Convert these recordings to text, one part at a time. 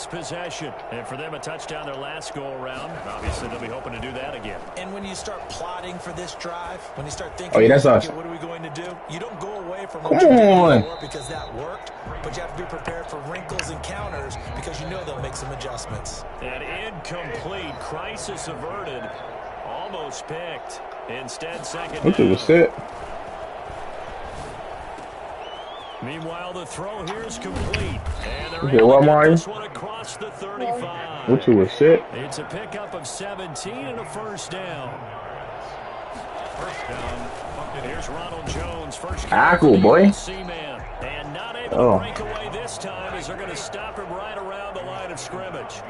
gets possession. And for them, a touchdown their last go-around. Obviously, they'll be hoping to do that again. And when you start plotting for this drive, when you start thinking, oh, yeah, that's us. Okay, what are we going to do? You don't go away from Come what you did on. before because that worked, but you have to be prepared for wrinkles and counters because you know they'll make some adjustments. An incomplete, crisis averted, almost picked. Instead, second Look at down. the set. Meanwhile, the throw here is complete. And they're Okay, able what, to get Mario? this one across the 35. What you was set? It's a pickup of 17 and a first down. First down. Here's Ronald Jones. First cool, boy. C-man. And not able to break away this time as they're going to stop him right around the line of scrimmage.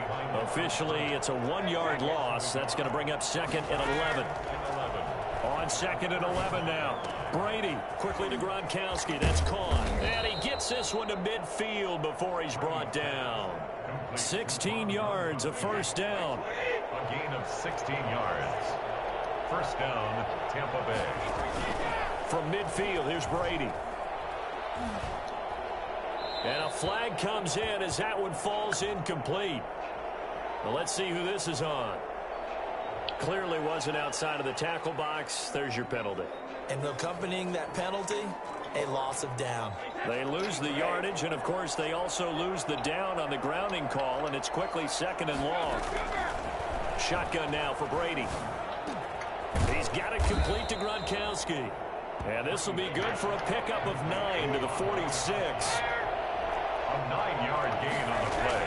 Officially, it's a 1-yard loss. That's going to bring up second and 11. On second and 11 now. Brady quickly to Gronkowski. That's caught. And he gets this one to midfield before he's brought down. 16 yards, a first down. A gain of 16 yards. First down, Tampa Bay. From midfield, here's Brady. And a flag comes in as that one falls incomplete. Well, let's see who this is on. Clearly wasn't outside of the tackle box. There's your penalty. And accompanying that penalty, a loss of down. They lose the yardage, and, of course, they also lose the down on the grounding call, and it's quickly second and long. Shotgun now for Brady. He's got it complete to Gronkowski. And this will be good for a pickup of 9 to the 46. A 9-yard gain on the play.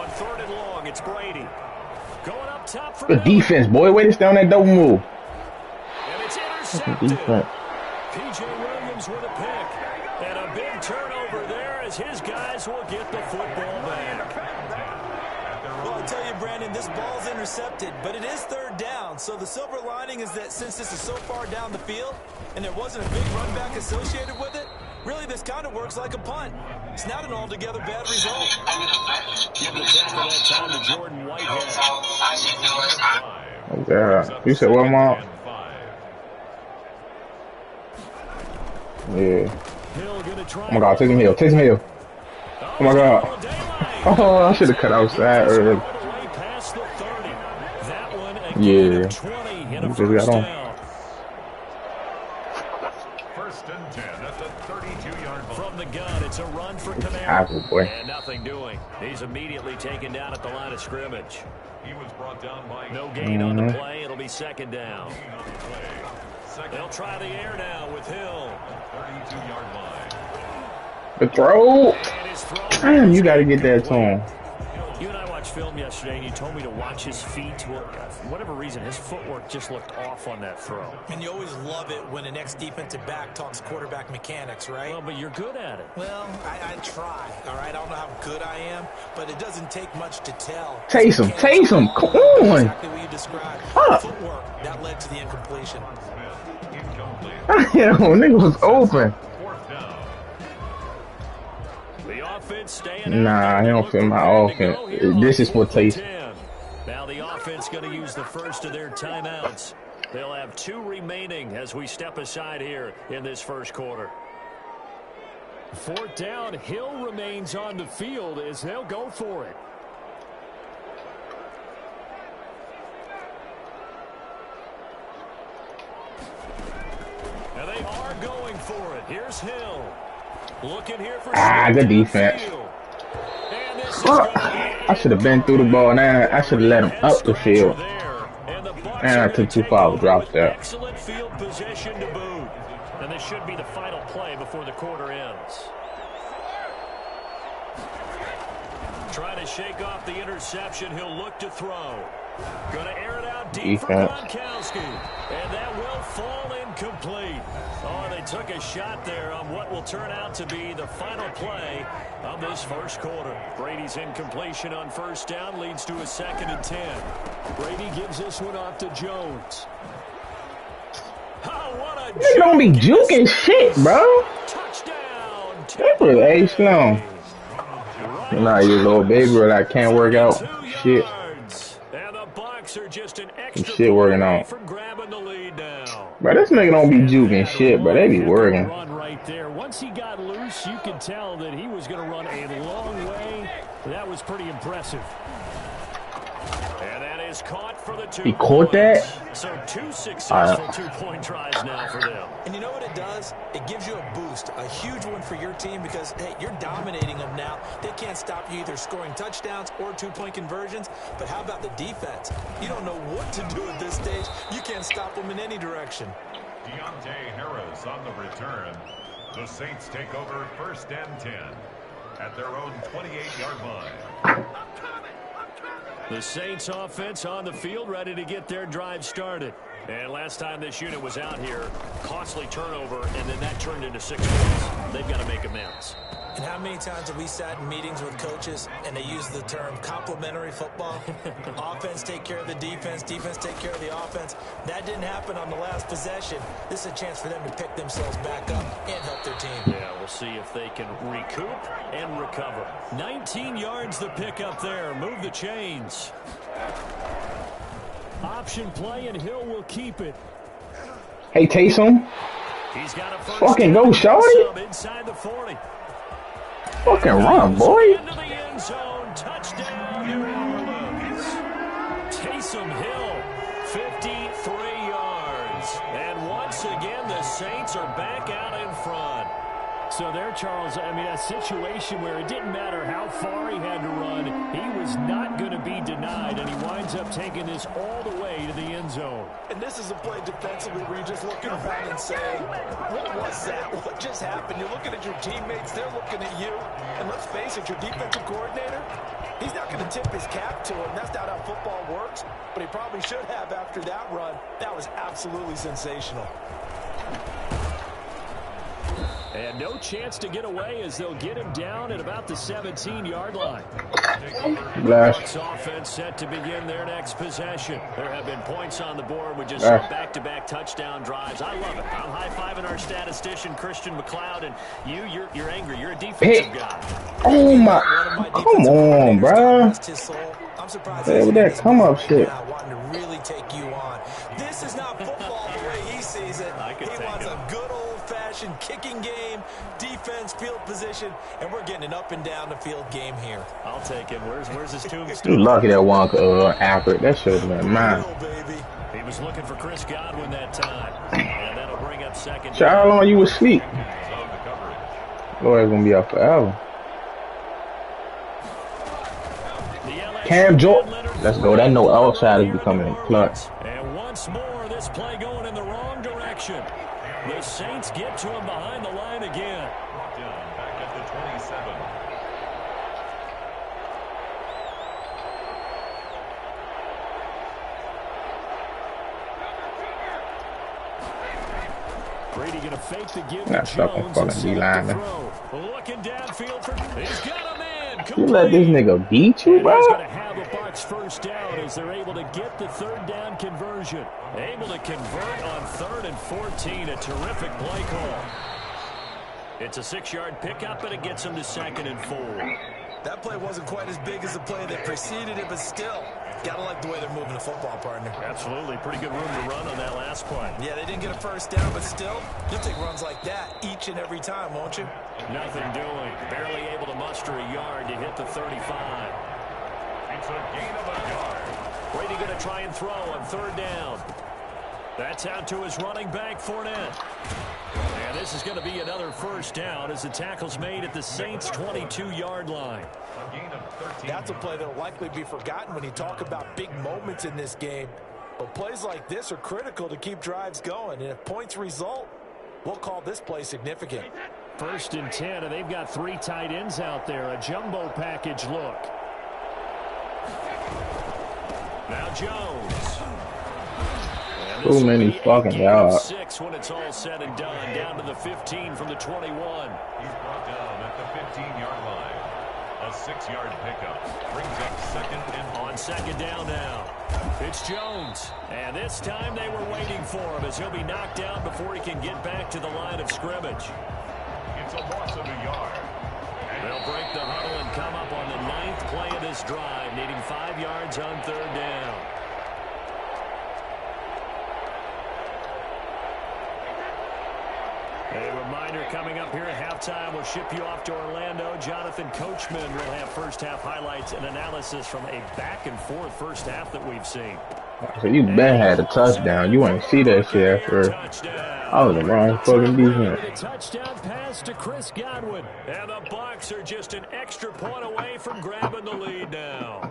On third and long, it's Brady. Going up top for Good defense, boy. Way to stay on that double move. And it's intercepted. P.J. Williams with a pick. And a big turnover there as his guys will get the football back. Well, I'll tell you, Brandon, this ball's intercepted, but it is third down. So the silver lining is that since this is so far down the field and there wasn't a big run back associated with it, really this kind of works like a punt. It's not an altogether bad result. Give the tackle that time to Jordan Whitehead. Oh, God. You said what, Mom? Yeah. Oh, my God. Take him here. Take him here. Oh, my God. Oh, I should have cut outside earlier. Yeah. We just got on. First and 10 at the 32-yard line. From the gun, it's a run for Camaro. Apple, boy. And nothing doing. He's immediately taken down at the line of scrimmage. He was brought down by no gain on the play. It'll be second down. They'll try the air now with Hill. 32-yard line. The throw. Damn, you got to get that to him. You and I watched film yesterday, and you told me to watch his feet. For whatever reason, his footwork just looked off on that throw. And you always love it when an ex-defensive back talks quarterback mechanics, right? Well, but you're good at it. Well, I try, all right? I don't know how good I am, but it doesn't take much to tell. Taysom, come on. Exactly what you described. Footwork, that led to the incompletion. Yo, nigga was open. Nah, he don't fit my offense. This is what Taysom. Now the offense going to use the first of their timeouts. They'll have 2 remaining as we step aside here in this first quarter. Fourth down, Hill remains on the field as they'll go for it. Now they are going for it. Here's Hill. Looking here for good defense. I should have been through the ball. Now I should have let him up the field. And I took too far of a drop there. Excellent field position to boot. And this should be the final play before the quarter ends. Trying to shake off the interception. He'll look to throw. Going to air it out deep for Gronkowski. And that will fall incomplete. Oh, they took a shot there on what will turn out to be the final play of this first quarter. Brady's incompletion on first down leads to a second and 10. Brady gives this one off to Jones. Oh, what a you don't be juking shit, bro. Touchdown. That was A-Sloan. Nah, you little big girl that can't work out. Shit. Are just an extra shit working out. From grabbing the lead now. Bro, this nigga don't be juking shit, but they be working. Run right there. Once he got loose, you could tell that he was going to run a long way. That was was pretty impressive. And that is caught for the 2 He caught that? So 2 successful two-point tries now for them. And you know what it does? It gives you a boost, a huge one for your team because, hey, you're dominating them now. They can't stop you either scoring touchdowns or two-point conversions. But how about the defense? You don't know what to do at this stage. You can't stop them in any direction. Deontay Harris on the return. The Saints take over 1st and 10 at their own 28-yard line. The Saints offense on the field, ready to get their drive started. And last time this unit was out here, costly turnover, and then that turned into 6 points. They've got to make amends. And how many times have we sat in meetings with coaches and they use the term complementary football? Offense take care of the defense, defense take care of the offense. That didn't happen on the last possession. This is a chance for them to pick themselves back up and help their team. Yeah, we'll see if they can recoup and recover. 19 yards the pick up there. Move the chains. Option play, and Hill will keep it. Hey, Taysom. He's got a first fucking go, shorty. Inside the 40. Fucking run, boy. Into the end zone. Touchdown, New Orleans. Taysom Hill, 53 yards. And once again, the Saints are back out in front. So there, Charles, I mean, a situation where it didn't matter how far he had to run, he was not going to be denied, and he winds up taking this all the way to the end zone. And this is a play defensively where you're just looking around and saying, what was that? What just happened? You're looking at your teammates, they're looking at you. And let's face it, your defensive coordinator, he's not going to tip his cap to him. That's not how football works, but he probably should have after that run. That was absolutely sensational. And no chance to get away as they'll get him down at about the 17-yard line. Blast. Offense set to begin their next possession. There have been points on the board with just back-to-back touchdown drives. I love it. I'm high-fiving our statistician, Christian McLeod, and you're angry. You're a defensive guy. Oh, my. Come on, bro. I'm surprised with that come-up shit. Wanting to really take you on. This is not football the way he sees it. He wants a good old-fashioned kicking game, defense, field position, and we're getting an up-and-down-the-field game here. I'll take him. Where's his tombstone? You lucky that one accurate. That should have been mine. He was looking for Chris Godwin that time. And that'll bring up second. Child, how long you was asleep? Lawyer's going to be up forever. Cam Jordan. Let's go. That no outside is becoming a clutch. And once more, this play going in the wrong direction. The Saints get to him behind the line again. Back at the 27. Brady going to fake the give That's to fucking Jones and D-line. looking downfield for he's got a man. You let this nigga beat you, bro? He's going to have a Bucs first down as they're able to get the third down conversion. Able to convert on 3rd and 14. A terrific play call. It's a 6-yard pickup, and it gets him to 2nd and 4. That play wasn't quite as big as the play that preceded it, but still, gotta like the way they're moving the football, partner. Absolutely. Pretty good room to run on that last play. Yeah, they didn't get a first down, but still, you'll take runs like that each and every time, won't you? Nothing doing. Barely able to muster a yard to hit the 35. It's a gain of a yard. Brady going to try and throw on 3rd down. That's out to his running back, Fournette. And this is going to be another first down as the tackle's made at the Saints' 22-yard line. A gain of 13. That's a play that will likely be forgotten when you talk about big moments in this game. But plays like this are critical to keep drives going. And if points result, we'll call this play significant. 1st and 10, and they've got 3 tight ends out there. A jumbo package look. Now Jones. Too many fucking yards. 6 when it's all said and done. Down to the 15 from the 21. He's brought down at the 15-yard line. A 6-yard pickup brings up 2nd and on 2nd down now. It's Jones. And this time they were waiting for him as he'll be knocked down before he can get back to the line of scrimmage. It's a loss of a yard. They'll break the huddle and come up on the 9th play of this drive, needing 5 yards on 3rd down. A reminder coming up here at halftime. We'll ship you off to Orlando. Jonathan Coachman will have first-half highlights and analysis from a back-and-forth first half that we've seen. So you been had a touchdown. You ain't see that shit after. I was the wrong fucking defense. Touchdown pass to Chris Godwin. And the Bucs are just an extra point away from grabbing the lead now.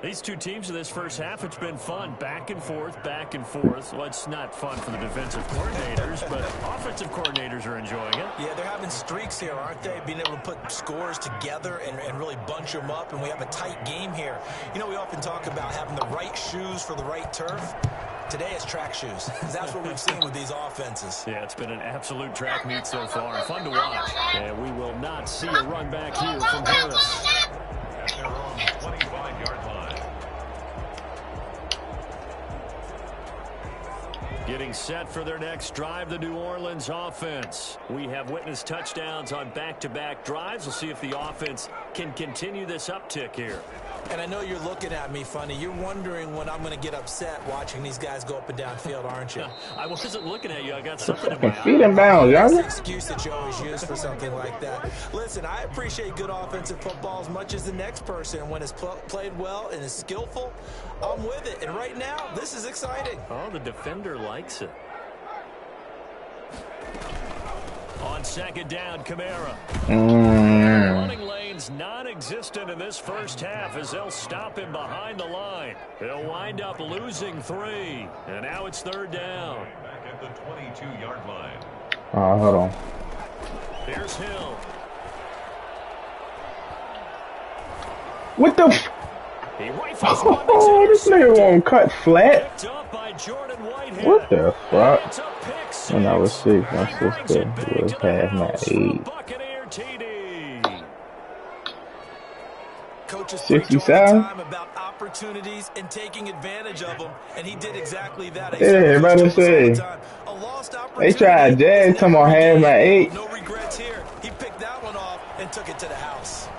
These two teams in this first half, it's been fun. Back and forth, back and forth. Well, it's not fun for the defensive coordinators, but offensive coordinators are enjoying it. Yeah, they're having streaks here, aren't they? Being able to put scores together and really bunch them up, and we have a tight game here. You know, we often talk about having the right shoes for the right turf. Today it's track shoes. That's what we've seen with these offenses. Yeah, it's been an absolute track meet so far. Fun to watch. And we will not see a run back here from Harris. At their own 25-yard line. Getting set for their next drive, the New Orleans offense. We have witnessed touchdowns on back-to-back drives. We'll see if the offense can continue this uptick here. And I know you're looking at me funny. You're wondering when I'm going to get upset watching these guys go up and down field, aren't you? I wasn't looking at you. I got something in my eye. Feet in bounds, That's y'all. the excuse that you always use for something like that. Listen, I appreciate good offensive football as much as the next person. When it's played well and is skillful, I'm with it. And right now, this is exciting. Oh, the defender likes it. On second down, Kamara. Running lanes non-existent in this first half as they'll stop him behind the line. They'll wind up losing 3. And now it's third down. Back at the 22-yard line. Hold on. Here's Hill. What the? He rifles Oh, this nigga won't cut flat. picked up by Jordan Whitehead. What the fuck? It's a pick six. When I was 6, my And he brings sister it big was to the past my house for the 8. Buccaneer TD. Coaches 67? time about opportunities and taking advantage of them, and he did exactly that. Yeah, brother say. A lost They opportunity tried Jazz, come on, half my 8. No regrets here. He picked that one off and took it to the house.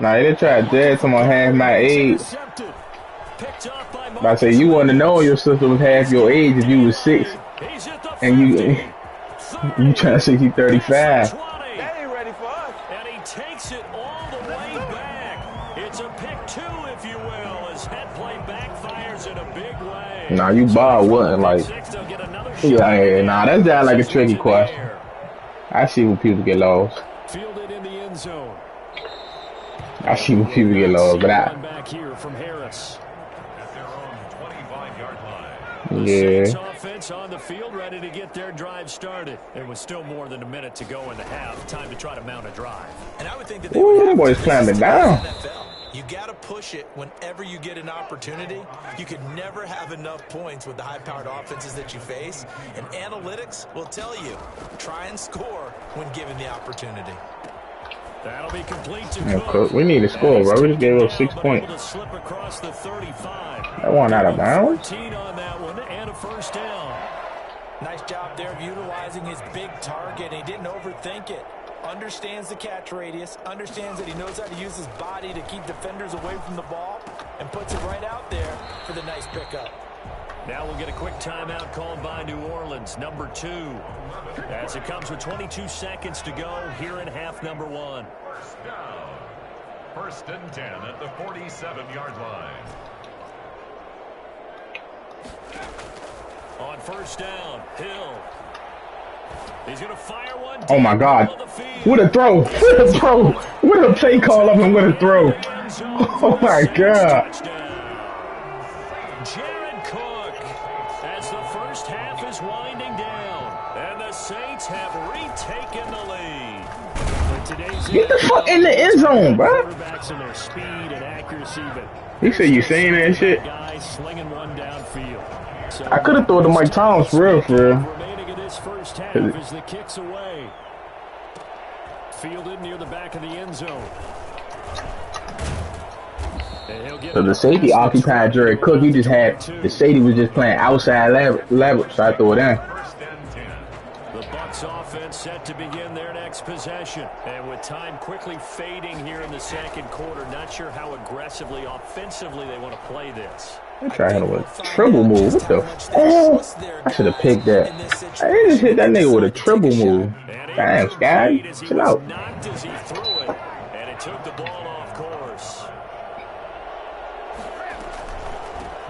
Nah, they tried Jazz, come on, half my 8. Intercepted. Picked up by But I say you wouldn't have known your sister was half your age if you was 6 He's at the and you 50, you trying to say you 35. 20. That ain't ready for us. And he takes it all the way back. It's a pick 2, if you will, as head play backfires in a big way. Nah, you bar wasn't like. They'll get another Yeah, shot. nah, that's down like a tricky question. I see when people get lost. Fielded in the end zone. I see when people get lost, but Run back here from Harris. At their own 25-yard line. The yeah. Saints offense on the field, ready to get their drive started. There was still more than a minute to go in the half. Time to try to mount a drive. And I would think that they Ooh, would them have boys to. climbing down. NFL. You got to push it whenever you get an opportunity. You could never have enough points with the high-powered offenses that you face. And analytics will tell you, try and score when given the opportunity. That'll be complete to Yeah, Cook. Cook, we need to score, bro. We just gave up 6 Able points. to slip across the 35. That one out of bounds. 14 on that one and a first down. Nice job there of utilizing his big target. He didn't overthink it. Understands the catch radius, understands that he knows how to use his body to keep defenders away from the ball, and puts it right out there for the nice pickup. Now we'll get a quick timeout called by New Orleans, number 2. As it comes with 22 seconds to go here in half number 1. First down. First and 10 at the 47-yard line. On first down, Hill. He's going to fire one. Oh my God. What a throw. What a throw. What a play call up and what a throw. Oh my God. Jared Cook, as the first half is winding down, and the Saints have retaken the lead. Get the fuck in the end zone, bro. Quarterbacks and their speed and accuracy, but He said you saying that shit. guy slinging one downfield. So I could have thrown to Mike Thomas for real, for real. remaining in this first half as the kicks away. Fielded near the back of the end zone. So the safety occupied Jared Cook. He just had the safety was just playing outside leverage, so I threw it in. First and 10. The Bucs offense set to begin their next possession. And with time quickly fading here in the second quarter, not sure how aggressively, offensively they want to play this. I tried him with a triple move. What the? Oh, I should have picked that. I didn't just hit that nigga with a triple move. Damn, Sky, chill out. Knocked as he threw it, and it took the ball off course.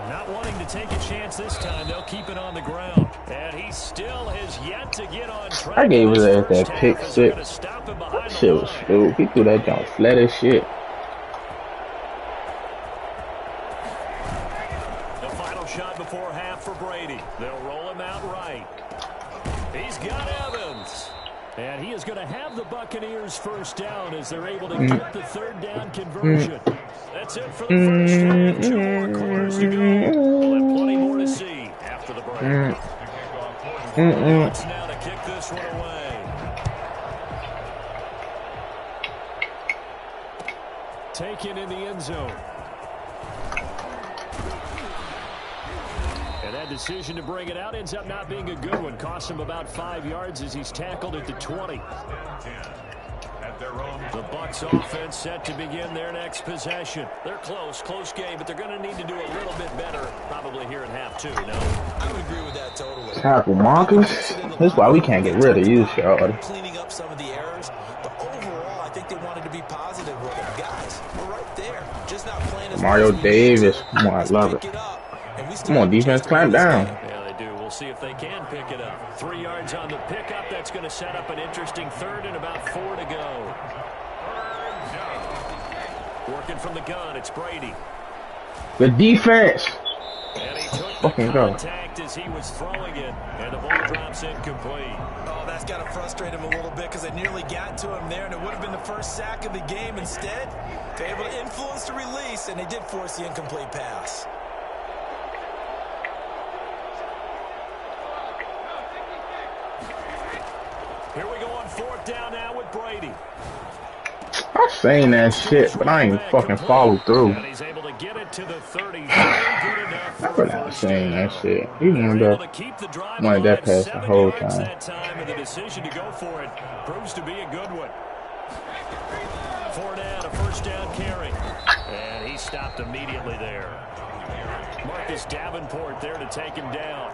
Not wanting to take a chance this time, they'll keep it on the ground. And he still has yet to get on track. I gave it that pick six. That shit was stupid. He threw that jump flat as shit. The final shot before half for Brady. They'll roll him out right. He's got Evans. And he is going to have the Buccaneers first down as they're able to get the third down conversion. That's it for the first half. 2 more quarters to go. We'll have plenty more to see after the break. It's now to kick this one away. Taken in the end zone. And that decision to bring it out ends up not being a good one. Cost him about 5 yards as he's tackled at the 20. The Bucs offense set to begin their next possession. They're close game, but they're going to need to do a little bit better probably here in half 2. No, I would agree with that totally. Tackle Marcus. That's why we can't get rid of you, Charlotte. Cleaning up some of the errors, but overall, I think they wanted to be positive with them. Guys, we're right there. Just not playing as Mario Davis. Come on, I love it. Come on, defense, clamp down. Yeah, they do. We'll see if they can pick it up. 3 yards on the pickup. That's going to set up an interesting third and about 4 to go. Working from the gun, it's Brady. The defense. And he took the contact as he was throwing it, and the ball drops incomplete. Oh, that's got to frustrate him a little bit because they nearly got to him there, and it would have been the first sack of the game. Instead, they're able to influence the release, and they did force the incomplete pass. Here we go on 4th down now with Brady. I'm saying that shit, but I ain't fucking follow through. And he's able to get it to the 30. Good enough I really not saying that shit. He wanted that pass the whole time. That time, and the decision to go for it proves to be a good one. 4 down, a first down carry. And he stopped immediately there. Marcus Davenport there to take him down.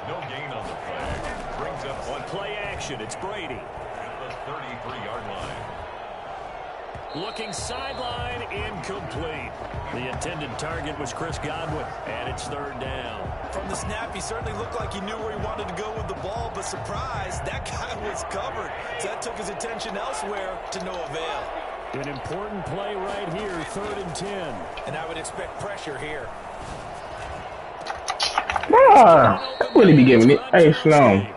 No gain on the play. Brings up on play action, it's Brady. At the 33-yard line. Looking sideline, incomplete. The intended target was Chris Godwin, and it's 3rd down. From the snap, he certainly looked like he knew where he wanted to go with the ball, but surprise, that guy was covered. So that took his attention elsewhere to no avail. An important play right here, 3rd and 10. And I would expect pressure here. Nah, I wouldn't be giving it. Hey, Sloan.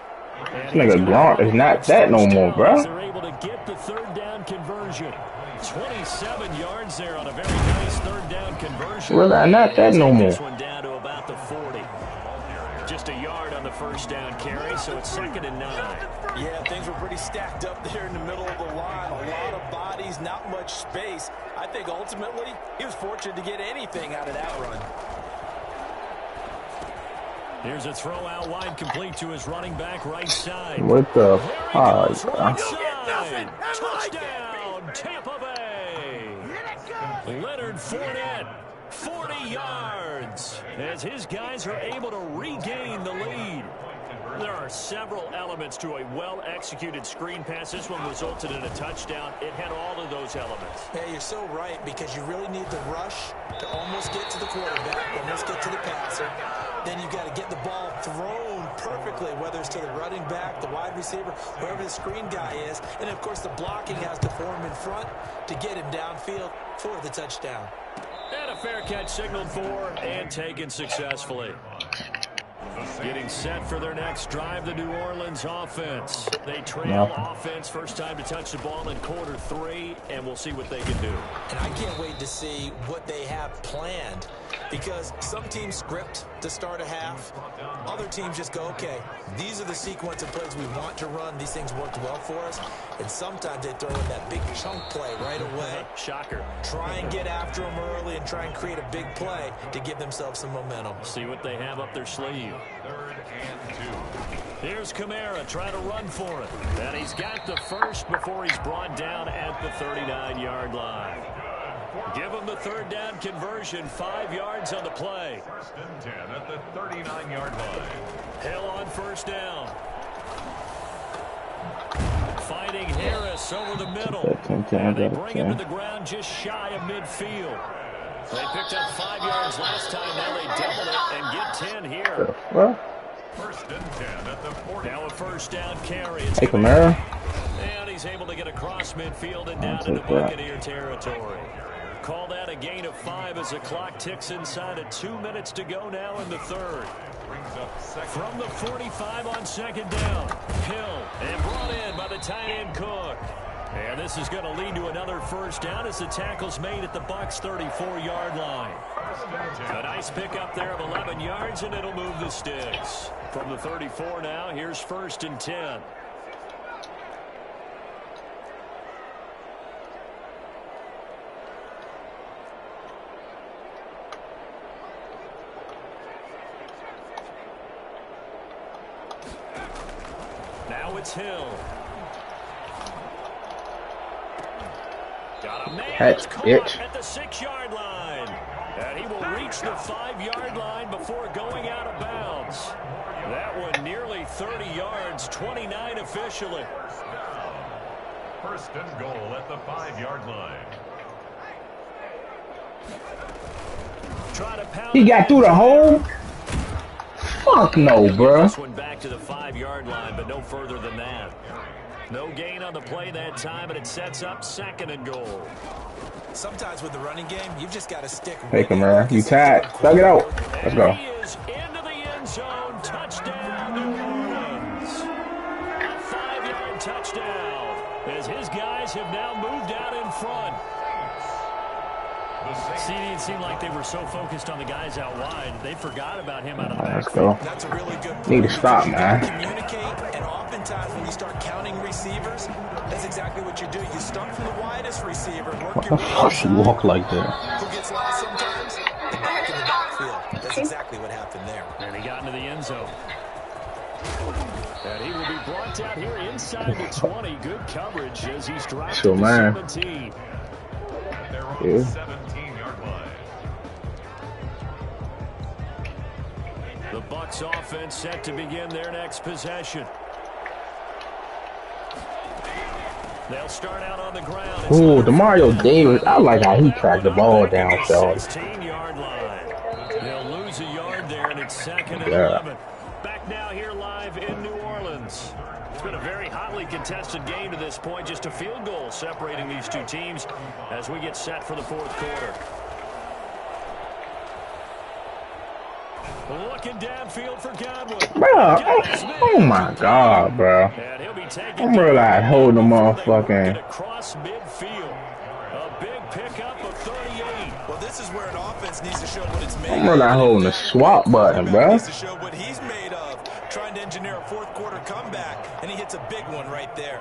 This nigga Grant is not that no more, bro. They're able to get the 3rd down conversion. 27 yards there on a very nice 3rd down conversion. Well, not that no more. This one down to about the 40. Just a yard on the first down carry, so it's 2nd and 9. Yeah, things were pretty stacked up there in the middle of the line. A lot of bodies, not much space. I think ultimately he was fortunate to get anything out of that run. Here's a throw out wide, complete to his running back right side. What the fuck? Touchdown, Tampa Bay. Leonard Fournette, 40 yards, as his guys are able to regain the lead. There are several elements to a well-executed screen pass. This one resulted in a touchdown. It had all of those elements. Yeah, you're so right, because you really need the rush to almost get to the quarterback, almost get to the passer. Then you've got to get the ball thrown perfectly, whether it's to the running back, the wide receiver, wherever the screen guy is. And, of course, the blocking has to form in front to get him downfield for the touchdown. And a fair catch signaled for and taken successfully. Getting set for their next drive, the New Orleans offense. They trail offense, first time to touch the ball in quarter 3, and we'll see what they can do. And I can't wait to see what they have planned, because some teams script to start a half. Other teams just go, okay, these are the sequence of plays we want to run. These things worked well for us. And sometimes they throw in that big chunk play right away. Shocker. Try and get after them early and try and create a big play to give themselves some momentum. See what they have up their sleeve. 3rd and 2. Here's Kamara trying to run for it. And he's got the first before he's brought down at the 39-yard line. Give them the third down conversion, 5 yards on the play. First and 10 at the 39-yard line. Hill on first down. Fighting Harris over the middle. And they bring him to the ground just shy of midfield. They picked up 5 yards last time. Now they double it and get 10 here. Well, first and 10 at the 40. Now a first down carry. hey, Kamara. And he's able to get across midfield and down into Buccaneer territory. Call that a gain of 5 as the clock ticks inside of 2 minutes to go now in the third. From the 45 on second down. Hill and brought in by the tight end Cook. And this is going to lead to another first down as the tackle's made at the Bucs 34-yard line. A nice pickup there of 11 yards, and it'll move the sticks. From the 34 now, here's first and 10. Now it's Hill. Got a man Bitch. at the 6-yard line. And he will reach the 5-yard line before going out of bounds. That one nearly 30 yards, 29 officially. First and goal at the 5-yard line. Try to pound He got through the hole? Fuck no, bro. This one back to the 5-yard line, but no further than that. No gain on the play that time, and it sets up second and goal. Sometimes with the running game, you've just got to stick with Hey, Kamara, you tied. Thug it out. Let's go. He is into the end zone. Touchdown, New Orleans. A 5-yard touchdown as his guys have now moved out in front. See, it seemed like they were so focused on the guys out wide, they forgot about him out of the Let's backfield. go. That's a really good point. Need to stop, man. Communicate, and oftentimes when you start counting receivers, that's exactly what you do. You start from the widest receiver, work What your the way fuck you inside. walk like that? Who gets lost sometimes? The back in the backfield. That's exactly what happened there. And he got into the end zone. And he will be brought down here inside the 20. Good coverage as he's dropped So, to the man. 17. They're on Yeah. the 17-yard line. The Bucs offense set to begin their next possession. They'll start out on the ground. Ooh, Demario Davis. I like how he tracked the ball down, so. 16-yard line. They'll lose a yard there, and it's second and Yeah. 11. Back now here live in New Orleans. It's been a very hotly contested game to this point. Just a field goal separating these two teams as we get set for the fourth quarter. Looking downfield for Godwin. Bro, oh my God, bro. And he'll be taken I'm really like holding the motherfucking. across midfield. A big pickup of 38. Well, this is where an offense needs to show what it's made I'm really like holding the swap button, bro. needs to show what he's made of. Trying to engineer a fourth quarter comeback, and he hits a big one right there.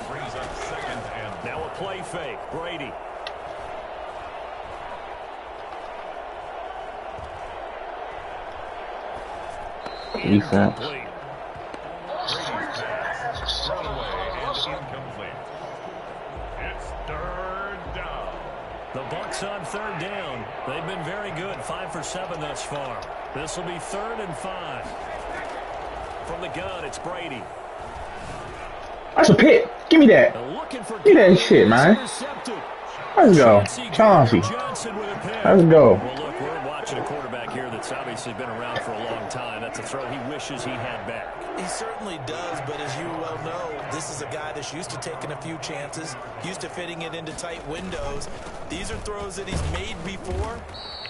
Brings up second and Now a play fake. Brady. Defense. Complete. Brady's pass thrown away and incomplete. It's third down. The Bucs on third down. They've been very good. 5 for 7 thus far. This will be 3rd and 5. From the gun, it's Brady. That's a pick. Give me that. Looking for Give me that shit, man. intercepted. Let's go. Chauncey. Johnson with a pick. Let's go. Well, look, we're watching a quarterback here that's obviously been around for a long time. That's a throw he wishes he had back. He certainly does, but as you well know, this is a guy that's used to taking a few chances, used to fitting it into tight windows. These are throws that he's made before.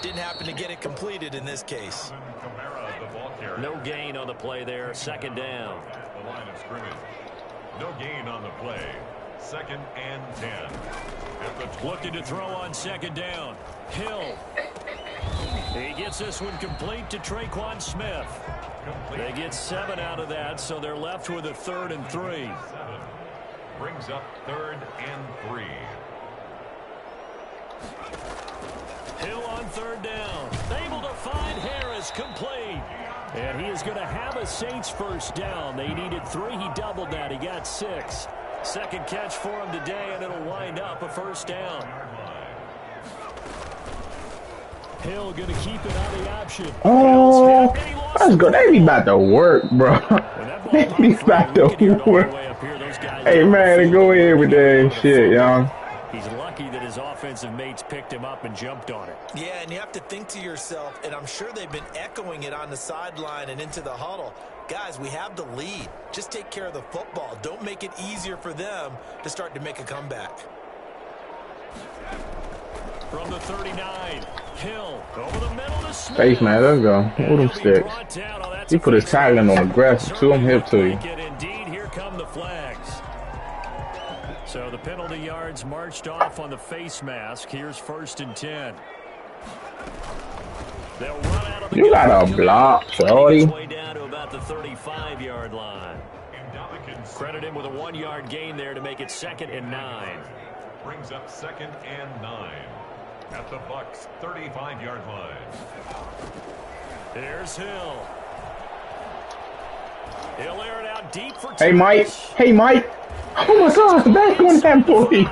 Didn't happen to get it completed in this case. Kamara, the ball carrier. No gain on the play there. 2nd down. The line of scrimmage. No gain on the play. 2nd and 10. At the 20. Looking to throw on 2nd down. Hill. He gets this one complete to Traquan Smith. They get 7 out of that, so they're left with a 3rd and 3. 7. Brings up 3rd and 3. Hill on 3rd down. Able to find Harris, complete. And he is going to have a Saints first down. They needed 3. He doubled that. He got 6. Second catch for him today, and it'll wind up a first down. Hill going to keep it on the option. Oh, let's go. They be about to work, bro. They be about to work. Hey, man, go ahead with that shit, y'all. He's lucky that his offensive mates picked him up and jumped on it. Yeah, and you have to think to yourself, and I'm sure they've been echoing it on the sideline and into the huddle. Guys, we have the lead. Just take care of the football. Don't make it easier for them to start to make a comeback. From the 39, Hill over the middle to Smith. Face, man, let's go. Hold them sticks. He put his tackling on the grass too. I'm hip to you. Indeed, here come the flags. So the penalty yards marched off on the face mask. Here's 1st and 10. They'll run out of the you got a block, shorty. Way down to about the 35-yard line. Credit him with a 1-yard gain there to make it 2nd and 9. Brings up 2nd and 9 at the Bucs' 35-yard line. Here's Hill. He'll air it out deep for Hey, Mike. Hey, Mike. Oh, my God. Back on that boy.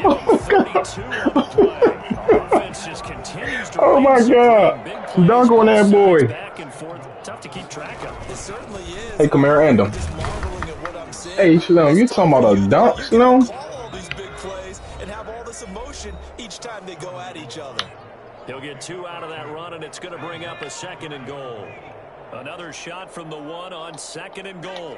Oh, my God. Oh, my God. Dunk on that boy. Back and forth. Tough to keep track of. It certainly is. Hey, Kamara, end him. Hey, Shalom, you talking about a dunk, Shalom? Each time they go at each other. He'll get 2 out of that run, and it's going to bring up a 2nd and goal. Another shot from the 1 on 2nd and goal.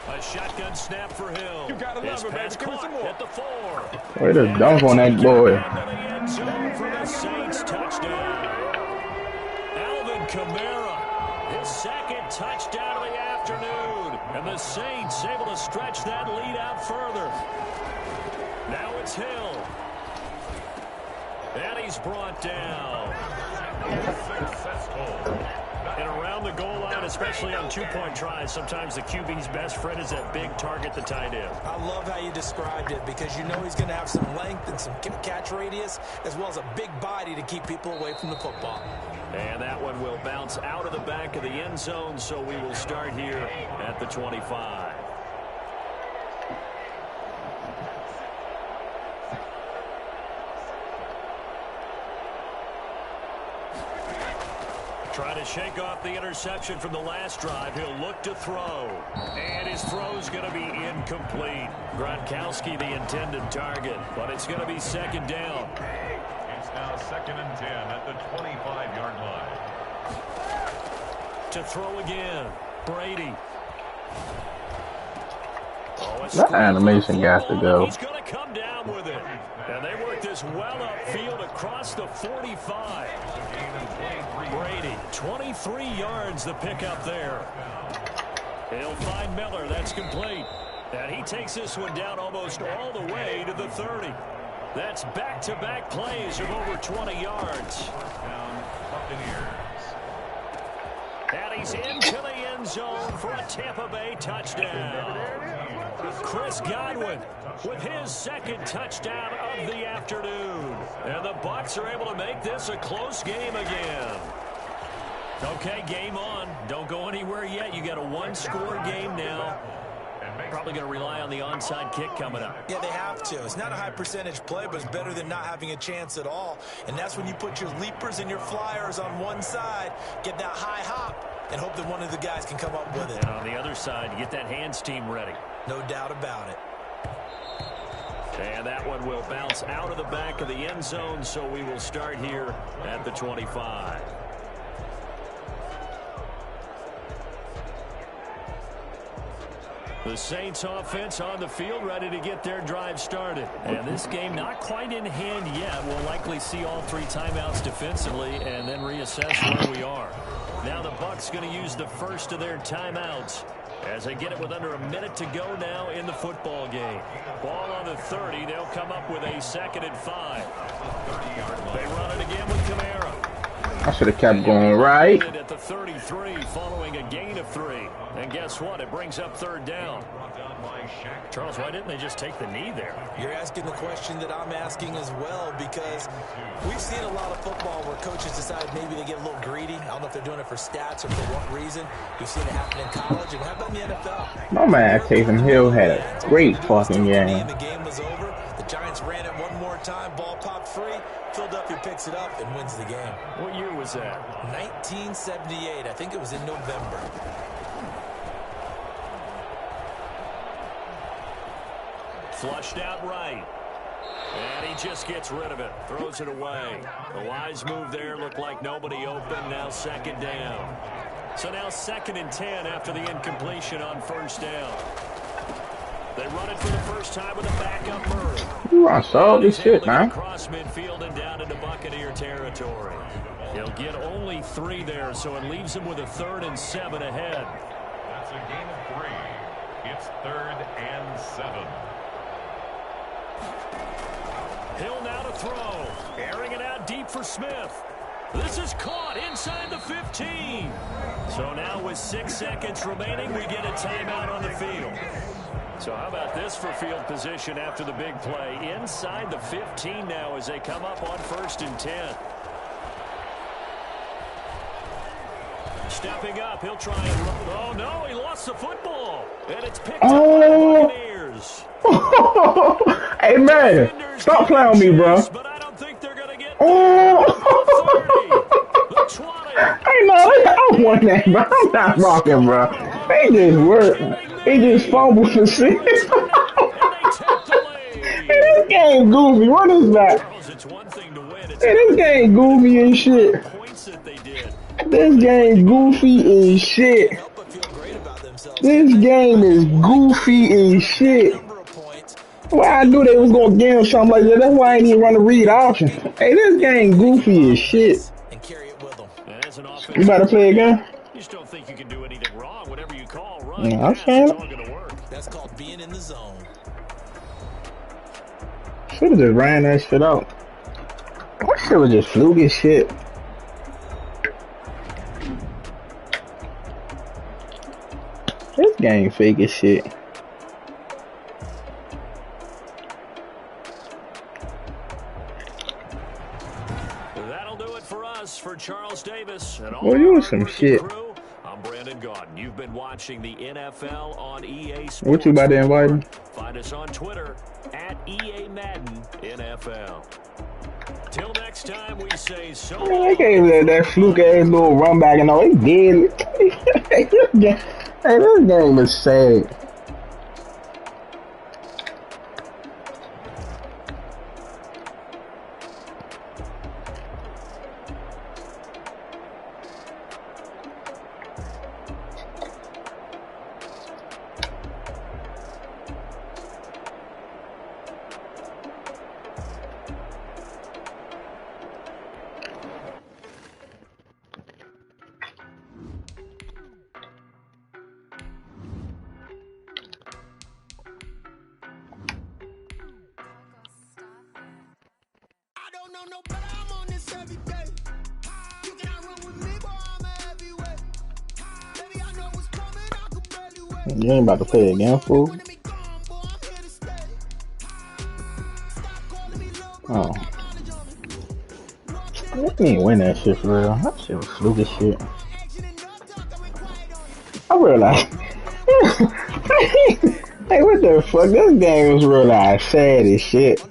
A shotgun snap for Hill. You got to love it, baby. Give me some more. At the 4. Way to dunk on that boy. For the Saints touchdown. Alvin Kamara, his 2nd touchdown of the afternoon, and the Saints able to stretch that lead out further. Now it's Hill. And he's brought down. Successful. And around the goal line, especially on 2-point tries, sometimes the QB's best friend is that big target, the tight end. I love how you described it because you know he's going to have some length and some catch radius as well as a big body to keep people away from the football. And that one will bounce out of the back of the end zone, so we will start here at the 25. Trying to shake off the interception from the last drive. He'll look to throw. And his throw's going to be incomplete. Gronkowski the intended target, but it's going to be 2nd down. It's now 2nd and 10 at the 25-yard line. To throw again, Brady. Oh, that animation got to go. He's going to come down with it. And they work this well upfield across the 45. Brady, 23 yards the pickup there. He'll find Miller. That's complete. And he takes this one down almost all the way to the 30. That's back-to-back plays of over 20 yards. And he's into the end zone for a Tampa Bay touchdown. Chris Godwin with his 2nd touchdown of the afternoon. And the Bucs are able to make this a close game again. Okay, game on. Don't go anywhere yet. You got a 1-score game now. Probably going to rely on the onside kick coming up. Yeah, they have to. It's not a high percentage play, but it's better than not having a chance at all. And that's when you put your leapers and your flyers on one side, get that high hop, and hope that one of the guys can come up with it. And on the other side, you get that hands team ready. No doubt about it. And that one will bounce out of the back of the end zone, so we will start here at the 25. The Saints offense on the field ready to get their drive started. And this game not quite in hand yet. We'll likely see all 3 timeouts defensively and then reassess where we are. Now the Bucs going to use the first of their timeouts as they get it with under a minute to go now in the football game. Ball on the 30. They'll come up with a 2nd and 5. They run it again with Kamara. I should have kept going right. At the 33 following a gain of 3. And guess what? It brings up 3rd down. Charles, why didn't they just take the knee there? You're asking the question that I'm asking as well, because we've seen a lot of football where coaches decide maybe they get a little greedy. I don't know if they're doing it for stats or for what reason. We've seen it happen in college, and how about in the NFL? My man, Taysom Hill had a great fucking game. The game was over. The Giants ran it one more time. Ball popped free. picks it up and wins the game. What year was that? 1978. I think it was in November. Flushed out right. And he just gets rid of it. Throws it away. The wise move there. Looked like nobody open. Now second down. So now 2nd and 10 after the incompletion on first down. They run it for the first time with a backup Murray. Ooh, I saw this shit, man. Across midfield and down into Buccaneer territory. He'll get only 3 there, so it leaves him with a 3rd and 7 ahead. That's a gain of 3. It's 3rd and 7. Hill now to throw. Airing it out deep for Smith. This is caught inside the 15. So now with 6 seconds remaining, we get a timeout on the field. So how about this for field position after the big play? Inside the 15 now as they come up on 1st and 10. Stepping up, he'll try and run. Oh, no, he lost the football. And it's picked up by the Buccaneers. Hey, man, stop playing with me, bro. But I don't think they're going to get Oh. the 20. Hey, no, I won that, bro. I'm not rocking, bro. They just work. They just fumble for 6. Hey, this game goofy. What is that? Hey, this game goofy and shit. This game goofy as shit. This game is goofy as shit. Well, I knew they was gonna give him something like that. That's why I ain't even run the read option. Hey, this game goofy as shit. You about to play again? You just don't think you can do anything wrong. Whatever you call run, Yeah, I'm saying. it's all gonna work. That's called being in the zone. Should have just ran that shit out. That shit was just fluke as shit. This game fake as shit. That'll do it for us. For Charles Davis and all Well, you our was some working shit. crew, I'm Brandon Gaudin. You've been watching the NFL on EA Sports. What you about to invite him? Find us on Twitter at EA Madden NFL. Till next time, we say so Man, they long. gave that fluke ass little run back and all. They did. Hey, this game is sad. You ain't about to play again, fool. Oh. You ain't win that shit for real. That shit was fluke as shit. I realized. Hey, what the fuck? This game was realized sad as shit.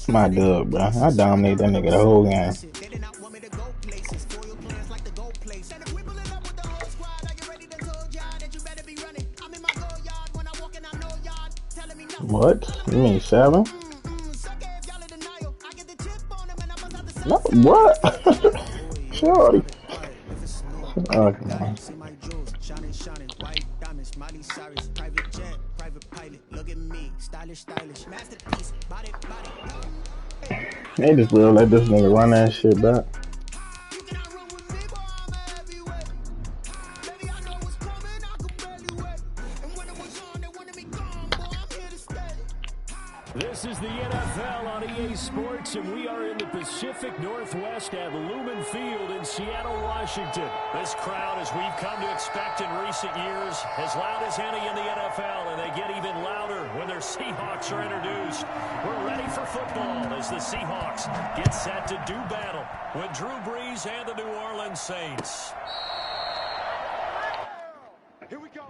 My dub, bro. I dominated that nigga the whole game. What? You mean 7? No, what? Shorty. Okay, man. They just will let this nigga run that shit back. This is the NFL on EA Sports, and we are in the Pacific Northwest at Lumen Field in Seattle, Washington. This crowd, as we've come to expect in recent years, as loud as any in the NFL, and they get even louder when their Seahawks are introduced. We're ready for football as the Seahawks get set to do battle with Drew Brees and the New Orleans Saints. Here we go.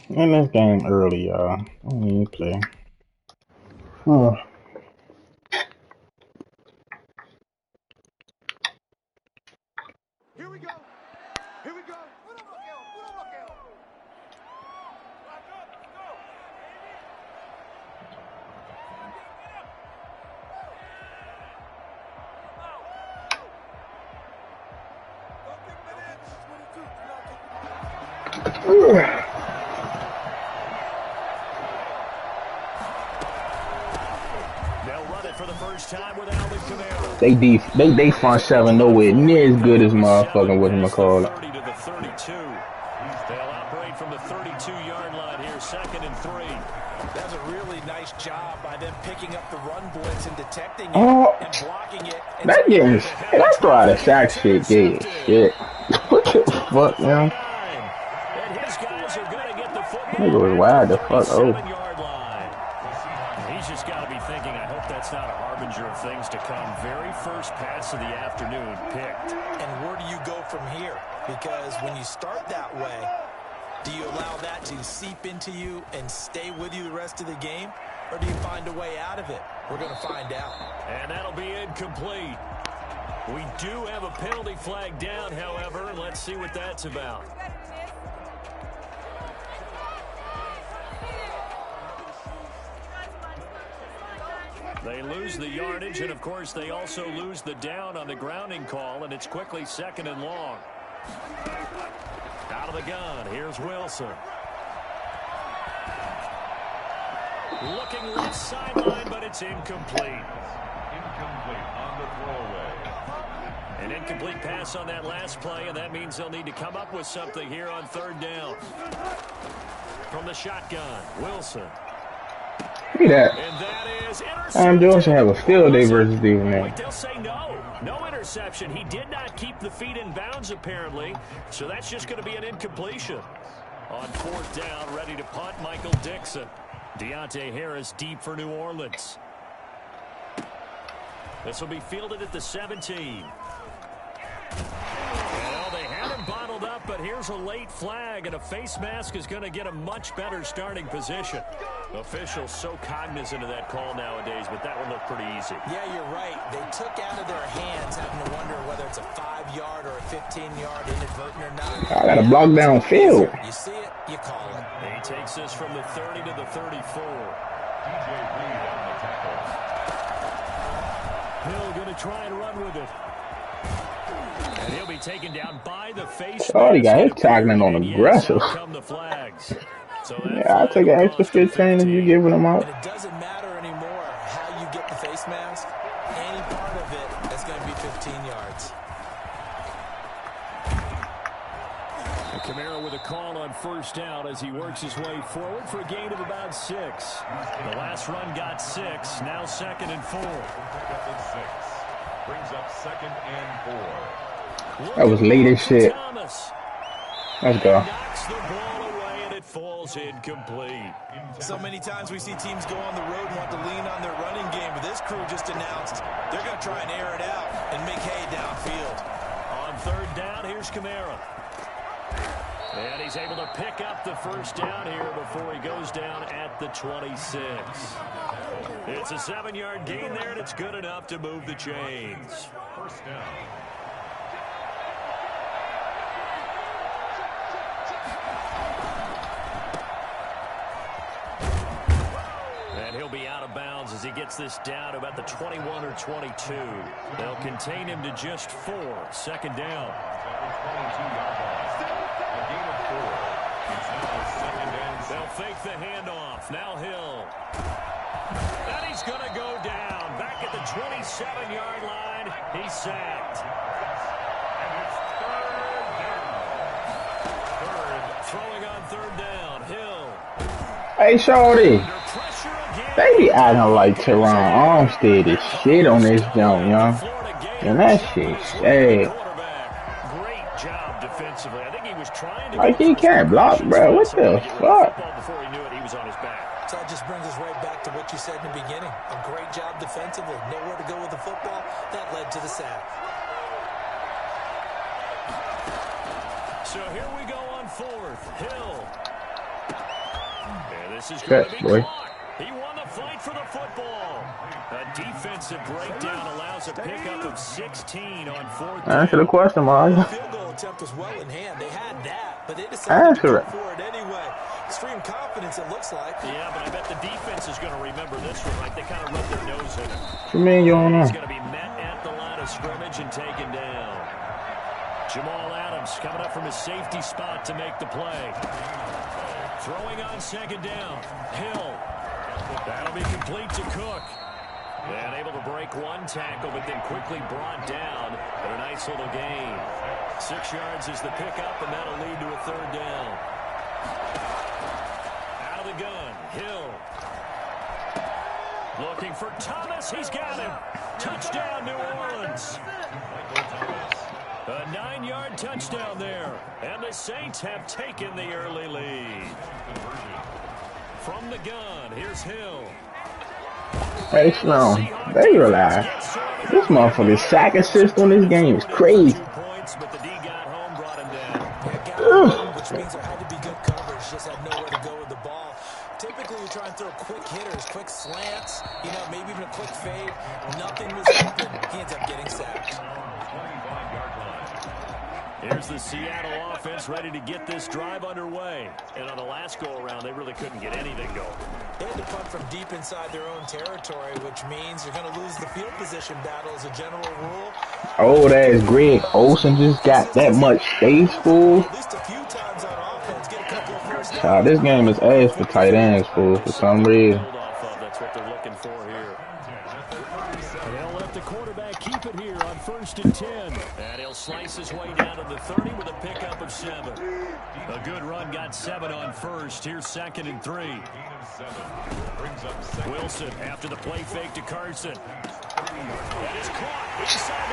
In this game early, y'all. I don't even play. Oh. Here we go. Here we go. Puro bloqueo. Puro bloqueo. They'll run it for the first time with Alvin Kamara. They front seven nowhere near as good as motherfucking whatchamacallit. 30 to the 32. They'll operate from the 32-yard line here, 2nd and 3. That's a really nice job by them picking up the run blitz and detecting it and blocking it. That game, hey, that's why the sack shit gay as shit. What the fuck, man? And his guys are going to get the football. Nigga was wild the fuck over. He's just got to be thinking, I hope that's not a harbinger of things to come. Very first pass of the afternoon picked. And where do you go from here? Because when you start that way, do you allow that to seep into you and stay with you the rest of the game? Or do you find a way out of it? We're going to find out. And that'll be incomplete. We do have a penalty flag down, however. Let's see what that's about. They lose the yardage, and, of course, they also lose the down on the grounding call, and it's quickly 2nd and long. Out of the gun, here's Wilson. Looking left sideline, but it's incomplete. Incomplete on the throwaway. An incomplete pass on that last play, and that means they'll need to come up with something here on 3rd down. From the shotgun, Wilson. Look at that. And that is I'm doing to have a field day versus these men. They'll say no. No interception. He did not keep the feet in bounds, apparently. So that's just going to be an incompletion. On 4th down, ready to punt, Michael Dixon. Deontay Harris deep for New Orleans. This will be fielded at the 17. Well, they had him bottled up, but here's a late flag, and a face mask is going to get a much better starting position. Officials so cognizant of that call nowadays, but that one looked pretty easy. Yeah, you're right. They took out of their hands having to wonder whether it's a 5-yard or a 15-yard inadvertent or not. I got a block down field. You see it, you call it. He takes this from the 30 to the 34. DJ Reed on the tackle. Hill going to try and run with it. And he'll be taken down by the face. Oh, he got his tackling on aggressive. Come the flags. So Yeah, I'll take an extra 15 if you're giving them out. And it doesn't matter anymore how you get the face mask. Any part of it is going to be 15 yards. And Kamara with a call on 1st down as he works his way forward for a gain of about 6. The last run got 6. Now 2nd and 4. Brings up 2nd and 4. That was late as shit. Let's go. Knocks the ball away and it falls incomplete. So many times we see teams go on the road and want to lean on their running game, but this crew just announced they're going to try and air it out and make hay downfield. On 3rd down, here's Kamara. And he's able to pick up the 1st down here before he goes down at the 26. It's a 7-yard gain there, and it's good enough to move the chains. 1st down. And he'll be out of bounds as he gets this down to about the 21 or 22. They'll contain him to just 4. 2nd down. They'll fake the handoff. Now Hill. And he's going to go down. Back at the 27-yard line. He's sacked. And it's 3rd down. Throwing on 3rd down. Hill. Hey, Shorty. They be acting like Teron Armstead is shit on this jump, y'all. And that shit sad. Great job defensively. I think he was trying to Like, he can't block, bro. What the fuck? Before he knew it, he was on his back. So that just brings us right back to what you said in the beginning. A great job defensively. Nowhere to go with the football. That led to the sack. So here we go on 4th. Hill. And this is Catch, boy. Caught. He won the fight for the football. A defensive breakdown allows a pickup of 16 on 4th down. Answer the question, Mario. The field goal attempt was well in hand. They had that, but they decided to go for it anyway. Extreme confidence, it looks like. Yeah, but I bet the defense is going to remember this one, right? They kind of rub their nose in it. What you mean you don't know? He's going to be met at the line of scrimmage and taken down. Jamal Adams coming up from his safety spot to make the play. Throwing on 2nd down. Hill. That'll be complete to Cook. And able to break one tackle, but then quickly brought down. But a nice little gain. 6 yards is the pickup, and that'll lead to a 3rd down. Out of the gun. Hill. Looking for Thomas. He's got him. Touchdown, New Orleans. A 9-yard touchdown there. And the Saints have taken the early lead. From the gun, here's Hill. Hey, Sloan, they realize this motherfucker's sack assist on this game is crazy. 2 points, but the D got home, brought him down. Which means there had to be good coverage. Just had nowhere to go with the ball. Typically, you try and throw quick hitters, quick slants, you know, maybe even a quick fade. Nothing was open. He ends up getting sacked. Here's the Seattle offense ready to get this drive underway. And on the last go-around, they really couldn't get anything going. They had to punt from deep inside their own territory, which means you're going to lose the field position battle as a general rule. Oh, that's Greg Olsen just got that much space, fool. At least a few times on offense, get a couple of first downs. This game is ass for tight ends, fool, for some reason. That's what they're looking for here. And they'll let the quarterback keep it here on 1st and 10. And he'll slice his way down to the 30 with a pickup of 7. A good run got 7 on 1st. Here's 2nd and 3. Wilson after the play fake to Carson. That is caught inside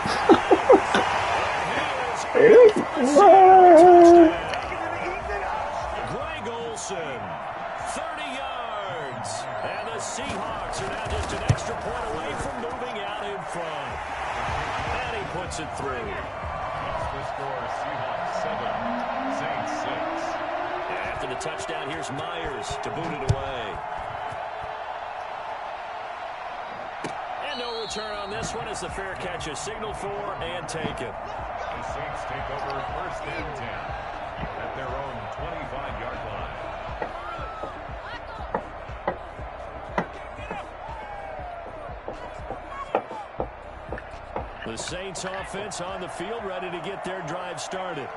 the Greg Olsen, 30 yards. And the Seahawks are now just an extra point away from moving out in front. And he puts it through. The score, Seahawks 7, Saints 6. After the touchdown, here's Myers to boot it away. And no return on this one as the fair catch is signaled for and taken. The Saints take over 1st and 10 at their own 25-yard line. The Saints offense on the field ready to get their drive started.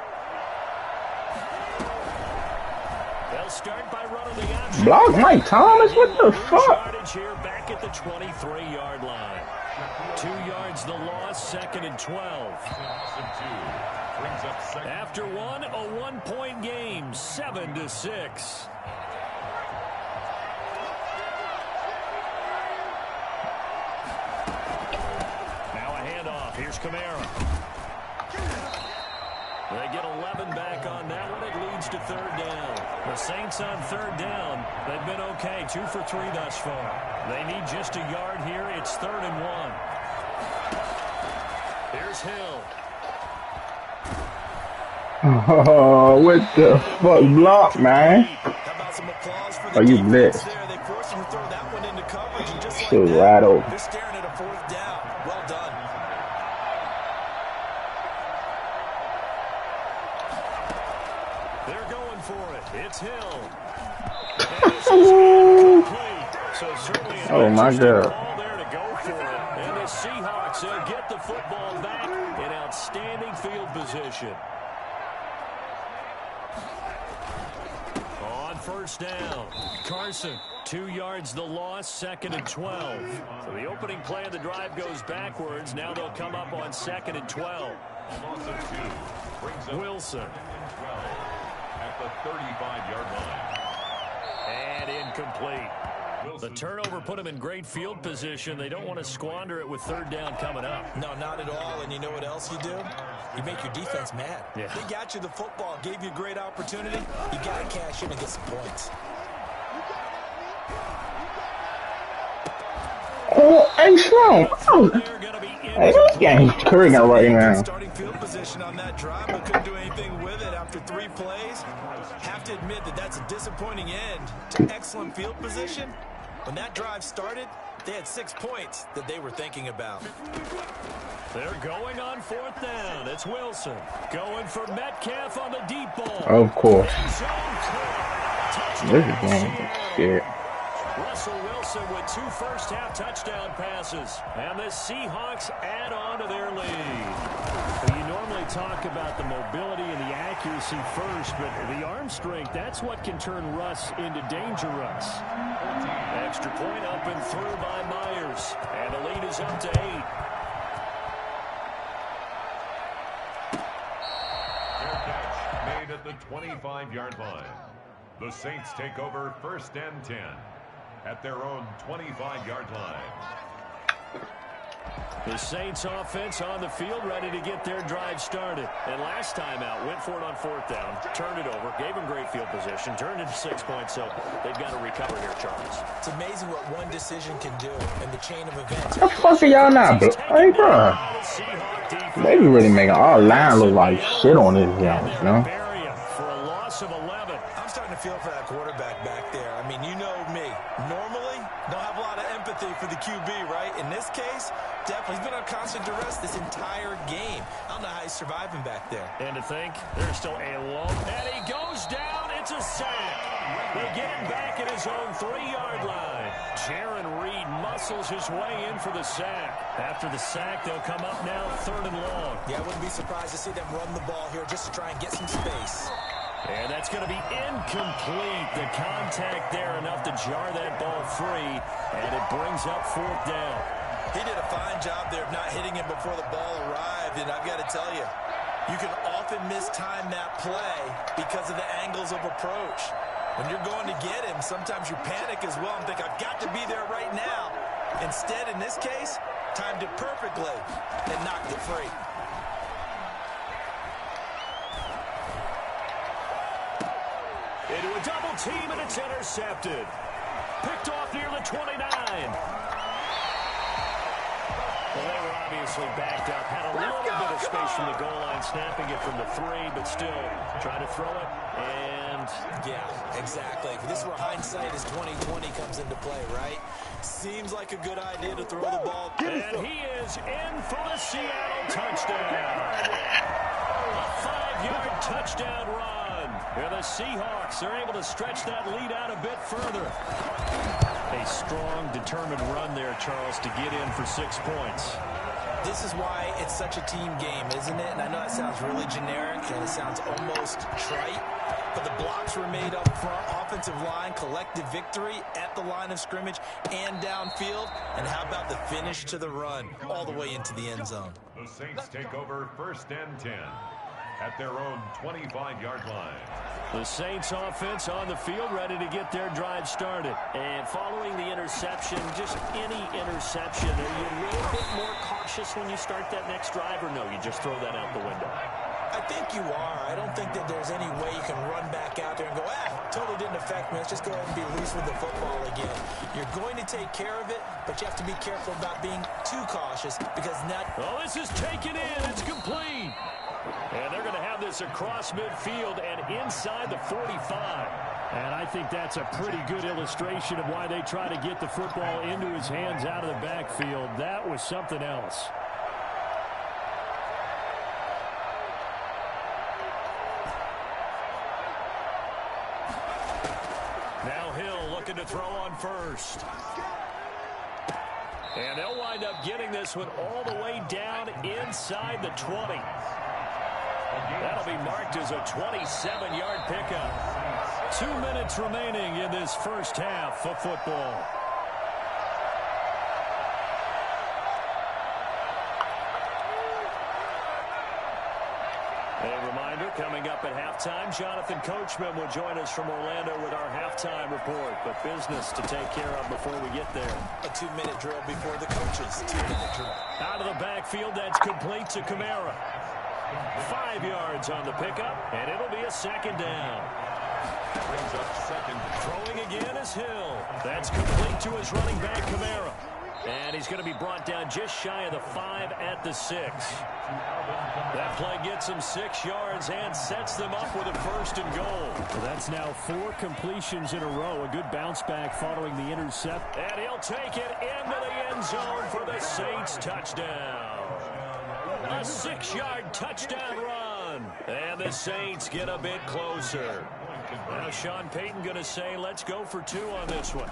They'll start by running the option. Block Mike Thomas? What the fuck? Yardage here back at the 23-yard line. 2 yards the loss, 2nd and 12. After one, a 1-point game, 7-6. Here's Kamara. They get 11 back on that one. It leads to 3rd down. The Saints on 3rd down. They've been okay. 2 for 3 thus far. They need just a yard here. It's 3rd and 1. Here's Hill. Oh, what the fuck block, man? Are you blitzed? They forced him to throw that one into coverage, and just like Shit, that, wide open. they're staring at a 4th down. Well done. They're going for it. It's Hill. Oh my God. Ball there to go for it. And the Seahawks get the football back in outstanding field position. On 1st down, Carson, 2 yards the loss, 2nd and 12. So the opening play of the drive goes backwards. Now they'll come up on 2nd and 12. Wilson. At the 35-yard line. And incomplete. The turnover put them in great field position. They don't want to squander it with 3rd down coming up. No, not at all. And you know what else you do? You make your defense mad. Yeah. They got you the football, gave you a great opportunity. You got to cash in and get some points. Oh, hey, Sloan. Oh. Hey, this game's current right now. Starting field position on that drive, but couldn't do anything with it after 3 plays. Have to admit that that's a disappointing end to excellent field position. When that drive started, they had 6 points that they were thinking about. They're going on 4th down. It's Wilson going for Metcalf on the deep ball. Of course. This game is shit. Russell Wilson with 2 first-half touchdown passes. And the Seahawks add on to their lead. Well, you normally talk about the mobility and the accuracy first, but the arm strength, that's what can turn Russ into danger Russ. Extra point up and through by Myers. And the lead is up to 8. Fair catch made at the 25-yard line. The Saints take over 1st and 10 at their own 25-yard line. The Saints offense on the field ready to get their drive started. And last time out, went for it on 4th down, turned it over, gave them great field position, turned into 6 points, so they've got to recover here, Charles. It's amazing what one decision can do in the chain of events. The fuck are y'all not, bro? Hey, bro. They be really making our line look like shit on this young, you know? For a loss of 11. I'm starting to feel for that quarterback back there. I mean, you know me. Normally, don't have a lot of empathy for the QB, right? In this case, definitely. He's been on constant duress this entire game. I don't know how he's surviving back there. And to think, there's still a long... And he goes down. It's a sack. They get him back at his own 3-yard line. Jaron Reed muscles his way in for the sack. After the sack, they'll come up now 3rd and long. Yeah, I wouldn't be surprised to see them run the ball here just to try and get some space. And that's going to be incomplete. The contact there enough to jar that ball free. And it brings up 4th down. He did a fine job there of not hitting him before the ball arrived. And I've got to tell you, you can often mistime that play because of the angles of approach. When you're going to get him, sometimes you panic as well and think, I've got to be there right now. Instead, in this case, timed it perfectly and knocked it free. Into a double team, and it's intercepted. Picked off near the 29. Well, they were obviously backed up. Had a little bit of space from the goal line, snapping it from the 3, but still trying to throw it. And yeah, exactly. This is where hindsight is 20/20 comes into play, right? Seems like a good idea to throw the ball. And he is in for the Seattle touchdown. A 5-yard touchdown run. And the Seahawks are able to stretch that lead out a bit further. A strong, determined run there, Charles, to get in for 6 points. This is why it's such a team game, isn't it? And I know that sounds really generic and it sounds almost trite, but the blocks were made up front, offensive line, collective victory at the line of scrimmage and downfield. And how about the finish to the run all the way into the end zone? The Saints take over 1st and 10 at their own 25-yard line. The Saints offense on the field ready to get their drive started. And following the interception, just any interception, are you a little bit more cautious when you start that next drive, or no, you just throw that out the window? I think you are. I don't think that there's any way you can run back out there and go, totally didn't affect me. Let's just go ahead and be loose with the football again. You're going to take care of it, but you have to be careful about being too cautious because now... Oh, this is taken in. It's complete. And they're going to have this across midfield and inside the 45. And I think that's a pretty good illustration of why they try to get the football into his hands out of the backfield. That was something else. Now Hill looking to throw on first. And they'll wind up getting this one all the way down inside the 20. That'll be marked as a 27-yard pickup. 2 minutes remaining in this first half of football. A reminder, coming up at halftime, Jonathan Coachman will join us from Orlando with our halftime report. But business to take care of before we get there. A 2-minute drill before the coaches. 2-minute drill. Out of the backfield, that's complete to Kamara. 5 yards on the pickup, and it'll be a second down. Brings up second. Throwing again is Hill. That's complete to his running back, Kamara. And he's going to be brought down just shy of the 5 at the 6. That play gets him 6 yards and sets them up with a 1st and goal. Well, that's now 4 completions in a row. A good bounce back following the intercept. And he'll take it into the end zone for the Saints touchdown. A 6-yard touchdown run. And the Saints get a bit closer. Now Sean Payton going to say, let's go for 2 on this one.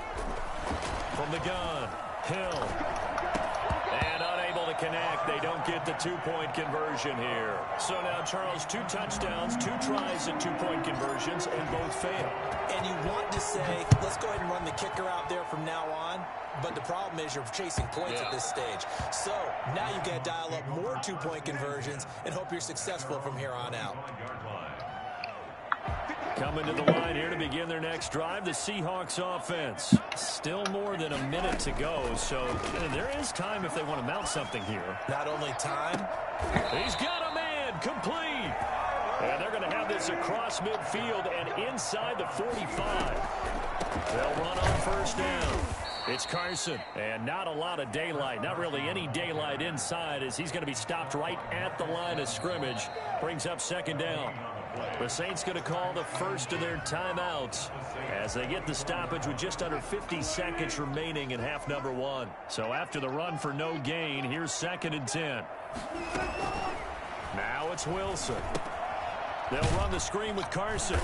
From the gun, Hill. And unable to connect. They don't get the 2-point conversion here. So now, Charles, 2 touchdowns, 2 tries at 2-point conversions, and both fail. And you want to say, let's go ahead and run the kicker out there from now on. But the problem is you're chasing points at this stage. So now you got to dial up more 2-point conversions and hope you're successful from here on out. Coming to the line here to begin their next drive, the Seahawks offense. Still more than a minute to go, so there is time if they want to mount something here. Not only time. He's got a man, complete. And they're going to have this across midfield and inside the 45. They'll run on 1st down. It's Carson, and not a lot of daylight, not really any daylight inside as he's going to be stopped right at the line of scrimmage. Brings up 2nd down. The Saints going to call the first of their timeouts as they get the stoppage with just under 50 seconds remaining in half number 1. So after the run for no gain, here's 2nd and 10. Now it's Wilson. They'll run the screen with Carson.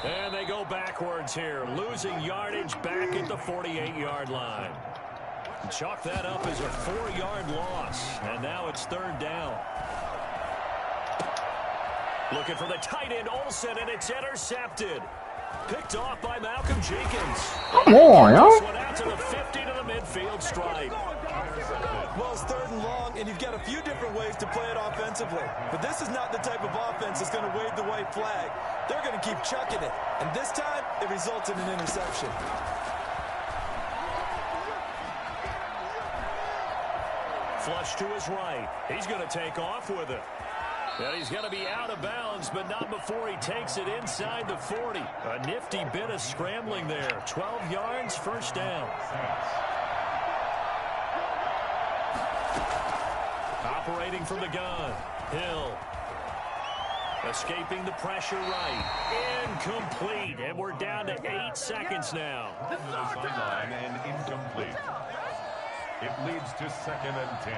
And they go backwards here, losing yardage back at the 48-yard line. Chalk that up as a 4-yard loss. And now it's 3rd down. Looking for the tight end, Olsen, and it's intercepted. Picked off by Malcolm Jenkins. Come on, y'all. This one out to the 50 to the midfield stripe. Well, it's 3rd and long, and you've got a few different ways to play it offensively. But this is not the type of offense that's going to wave the white flag. They're going to keep chucking it. And this time, it results in an interception. Flush to his right. He's going to take off with it. And he's going to be out of bounds, but not before he takes it inside the 40. A nifty bit of scrambling there. 12 yards, 1st down. Operating from the gun. Hill. Escaping the pressure right. Incomplete. And we're down to 8 seconds now. Sideline and incomplete. It leads to 2nd and 10.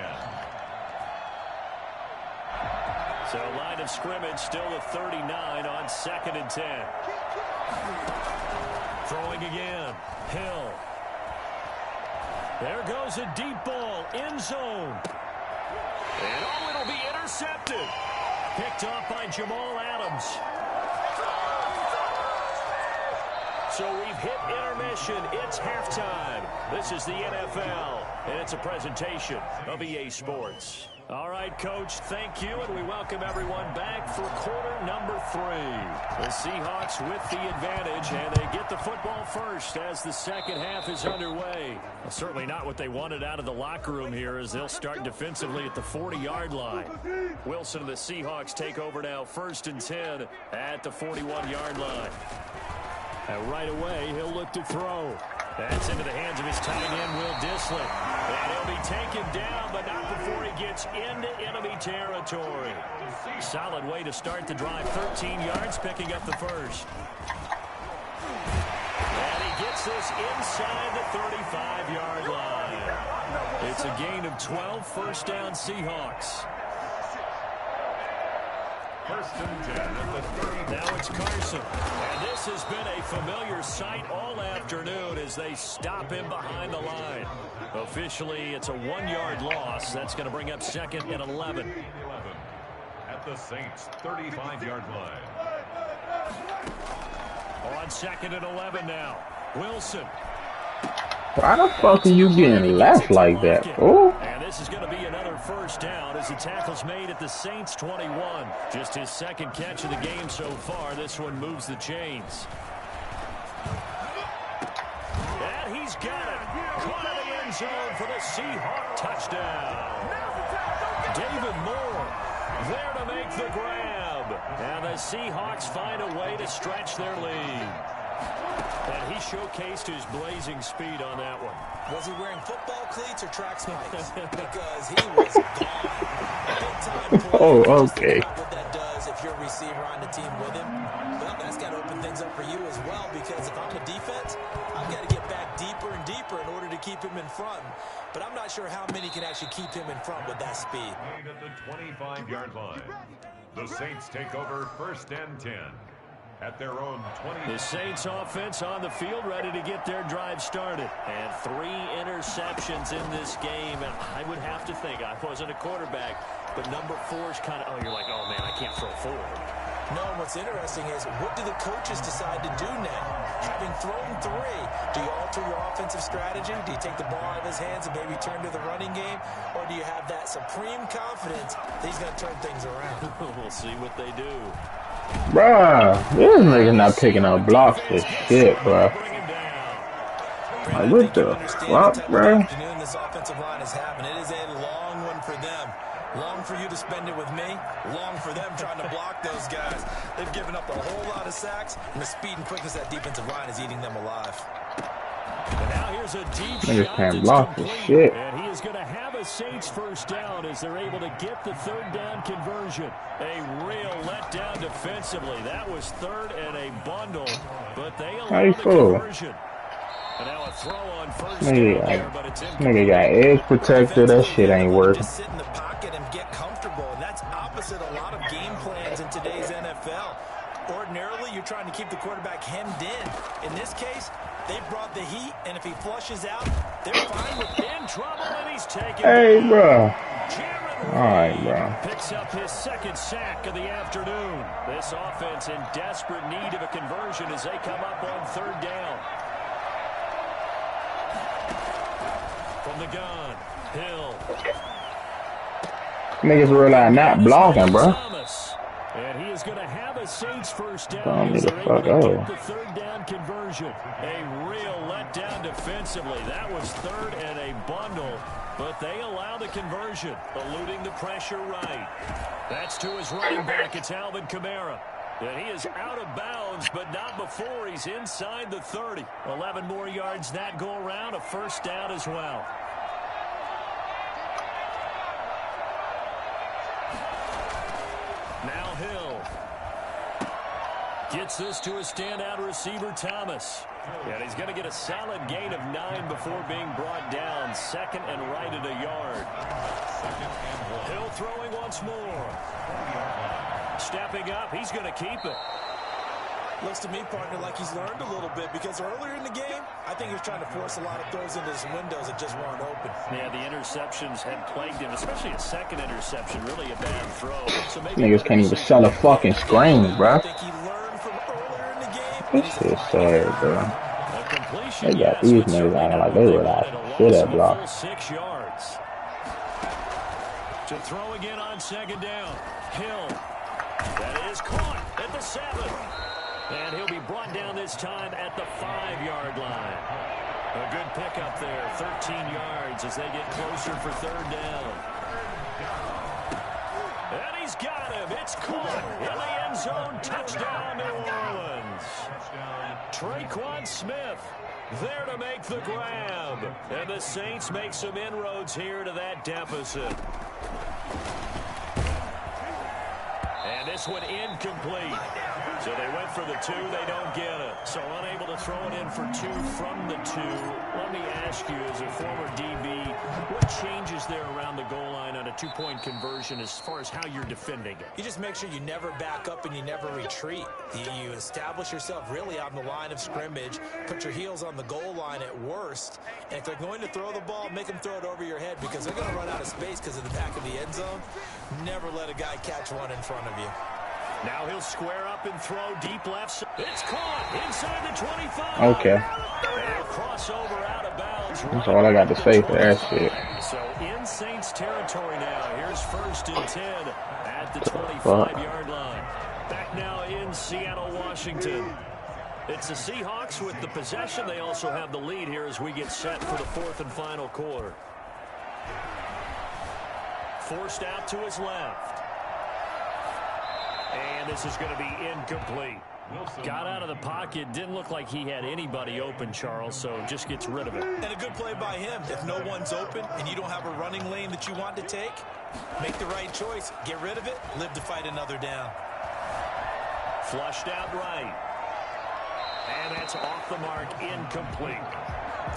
So line of scrimmage still at 39 on 2nd and 10. Throwing again. Hill. There goes a deep ball. End zone. And oh, it'll be intercepted. Picked off by Jamal Adams. So we've hit intermission. It's halftime. This is the NFL, and it's a presentation of EA Sports. All right, Coach, thank you, and we welcome everyone back for quarter number 3. The Seahawks with the advantage, and they get the football first as the second half is underway. Well, certainly not what they wanted out of the locker room here as they'll start defensively at the 40-yard line. Wilson and the Seahawks take over now, 1st and 10 at the 41-yard line. And right away, he'll look to throw. That's into the hands of his tight end, Will Dissly. And he'll be taken down, but not before he gets into enemy territory. Solid way to start the drive. 13 yards, picking up the first. And he gets this inside the 35-yard line. It's a gain of 12, 1st down Seahawks. 1st and 10 at the 30. Now it's Carson. And this has been a familiar sight all afternoon as they stop him behind the line. Officially, it's a 1-yard loss. That's going to bring up 2nd and 11. At the Saints' 35-yard line. On 2nd and 11 now. Wilson. Why the fuck are you getting left like that? Oh. And this is going to be another 1st down as the tackle's made at the Saints' 21. Just his 2nd catch of the game so far. This one moves the chains. And he's got it. Caught in the end zone for the Seahawk touchdown. David Moore there to make the grab. And the Seahawks find a way to stretch their lead. And he showcased his blazing speed on that one. Was he wearing football cleats or track spikes? Because he was gone. Big time play. Oh, Just think okay. about what that does if you're a receiver on the team with him. Well, that's got to open things up for you as well, because if I'm a defense, I've got to get back deeper and deeper in order to keep him in front. But I'm not sure how many can actually keep him in front with that speed. At the 25-yard line, the Saints take over 1st and 10 at their own 20. The Saints offense on the field, ready to get their drive started. And 3 interceptions in this game. And I would have to think, I wasn't a quarterback, but number 4 is kind of, oh, you're like, oh, man, I can't throw 4. No, what's interesting is, what do the coaches decide to do now? Having thrown 3, do you alter your offensive strategy? Do you take the ball out of his hands and maybe turn to the running game? Or do you have that supreme confidence that he's going to turn things around? We'll see what they do. Bruh, this nigga not picking up blocks for shit, bruh. Like, what the fuck, bruh? This offensive line is having. It is a long one for them. Long for you to spend it with me. Long for them trying to block those guys. They've given up a whole lot of sacks, and the speed and quickness of that defensive line is eating them alive. And now here's a deep Niggas shot can't that's block for complete. shit. And he is going to have a Saints first down as they're able to get the 3rd down conversion. A real letdown defensively. That was 3rd and a bundle, but they allow the conversion. And now a throw on 1st down here, but it's nigga got edge protector. That shit ain't working. Just sit in the pocket and get comfortable, and that's opposite a lot of game plans in today's NFL. Ordinarily, you're trying to keep the quarterback hemmed in. In this case, they brought the heat, and if he flushes out, they're fine with in trouble, and he's taken. Hey, bro. All right, bro. Picks up his 2nd sack of the afternoon. This offense in desperate need of a conversion as they come up on 3rd down. From the gun, Hill. Niggas realize not blocking, bro. And he is going to have a Saints first down. Don't need to They're fuck able to up. get the 3rd down conversion. A real letdown defensively. That was 3rd and a bundle, but they allow the conversion, eluding the pressure right. That's to his running back. It's Alvin Kamara. And he is out of bounds, but not before he's inside the 30. 11 more yards that go around, a first down as well. Now Hill gets this to a standout receiver, Thomas. And he's going to get a solid gain of 9 before being brought down. 2nd and right at a yard. Hill throwing once more. Stepping up, he's going to keep it. Looks to me, partner, like he's learned a little bit, because earlier in the game, I think he was trying to force a lot of throws into some windows that just weren't open. Yeah, the interceptions had plagued him, especially a 2nd interception. Really a bad throw. So maybe Niggas can't even sell a fucking screen, bro. I think he learned from earlier in the game. This shit sad, bro. A completion, They got these niggas acting like they realize shit at block. 6 yards. To throw again on 2nd down. Hill. That is caught at the 7. And he'll be brought down this time at the 5-yard line. A good pickup there, 13 yards as they get closer for 3rd down. And he's got him. It's caught in the end zone. Touchdown, New Orleans. Traquan Smith there to make the grab. And the Saints make some inroads here to that deficit. And this one incomplete. So they went for the 2, they don't get it. So unable to throw it in for 2 from the 2. Let me ask you, as a former DB, what changes there around the goal line on a 2-point conversion as far as how you're defending it? You just make sure you never back up and you never retreat. You establish yourself really on the line of scrimmage, put your heels on the goal line at worst, and if they're going to throw the ball, make them throw it over your head, because they're going to run out of space because of the back of the end zone. Never let a guy catch one in front of you. Now he'll square up and throw deep left. It's caught inside the 25. Okay. And crossover out of bounds. That's all I got to say for that shit. So in Saints territory now. Here's 1st and 10 at the 25-yard line. Back now in Seattle, Washington. It's the Seahawks with the possession. They also have the lead here as we get set for the 4th and final quarter. Forced out to his left. And this is going to be incomplete. Got out of the pocket. Didn't look like he had anybody open, Charles, so just gets rid of it. And a good play by him. If no one's open and you don't have a running lane that you want to take, make the right choice. Get rid of it. Live to fight another down. Flushed out right. And that's off the mark, incomplete.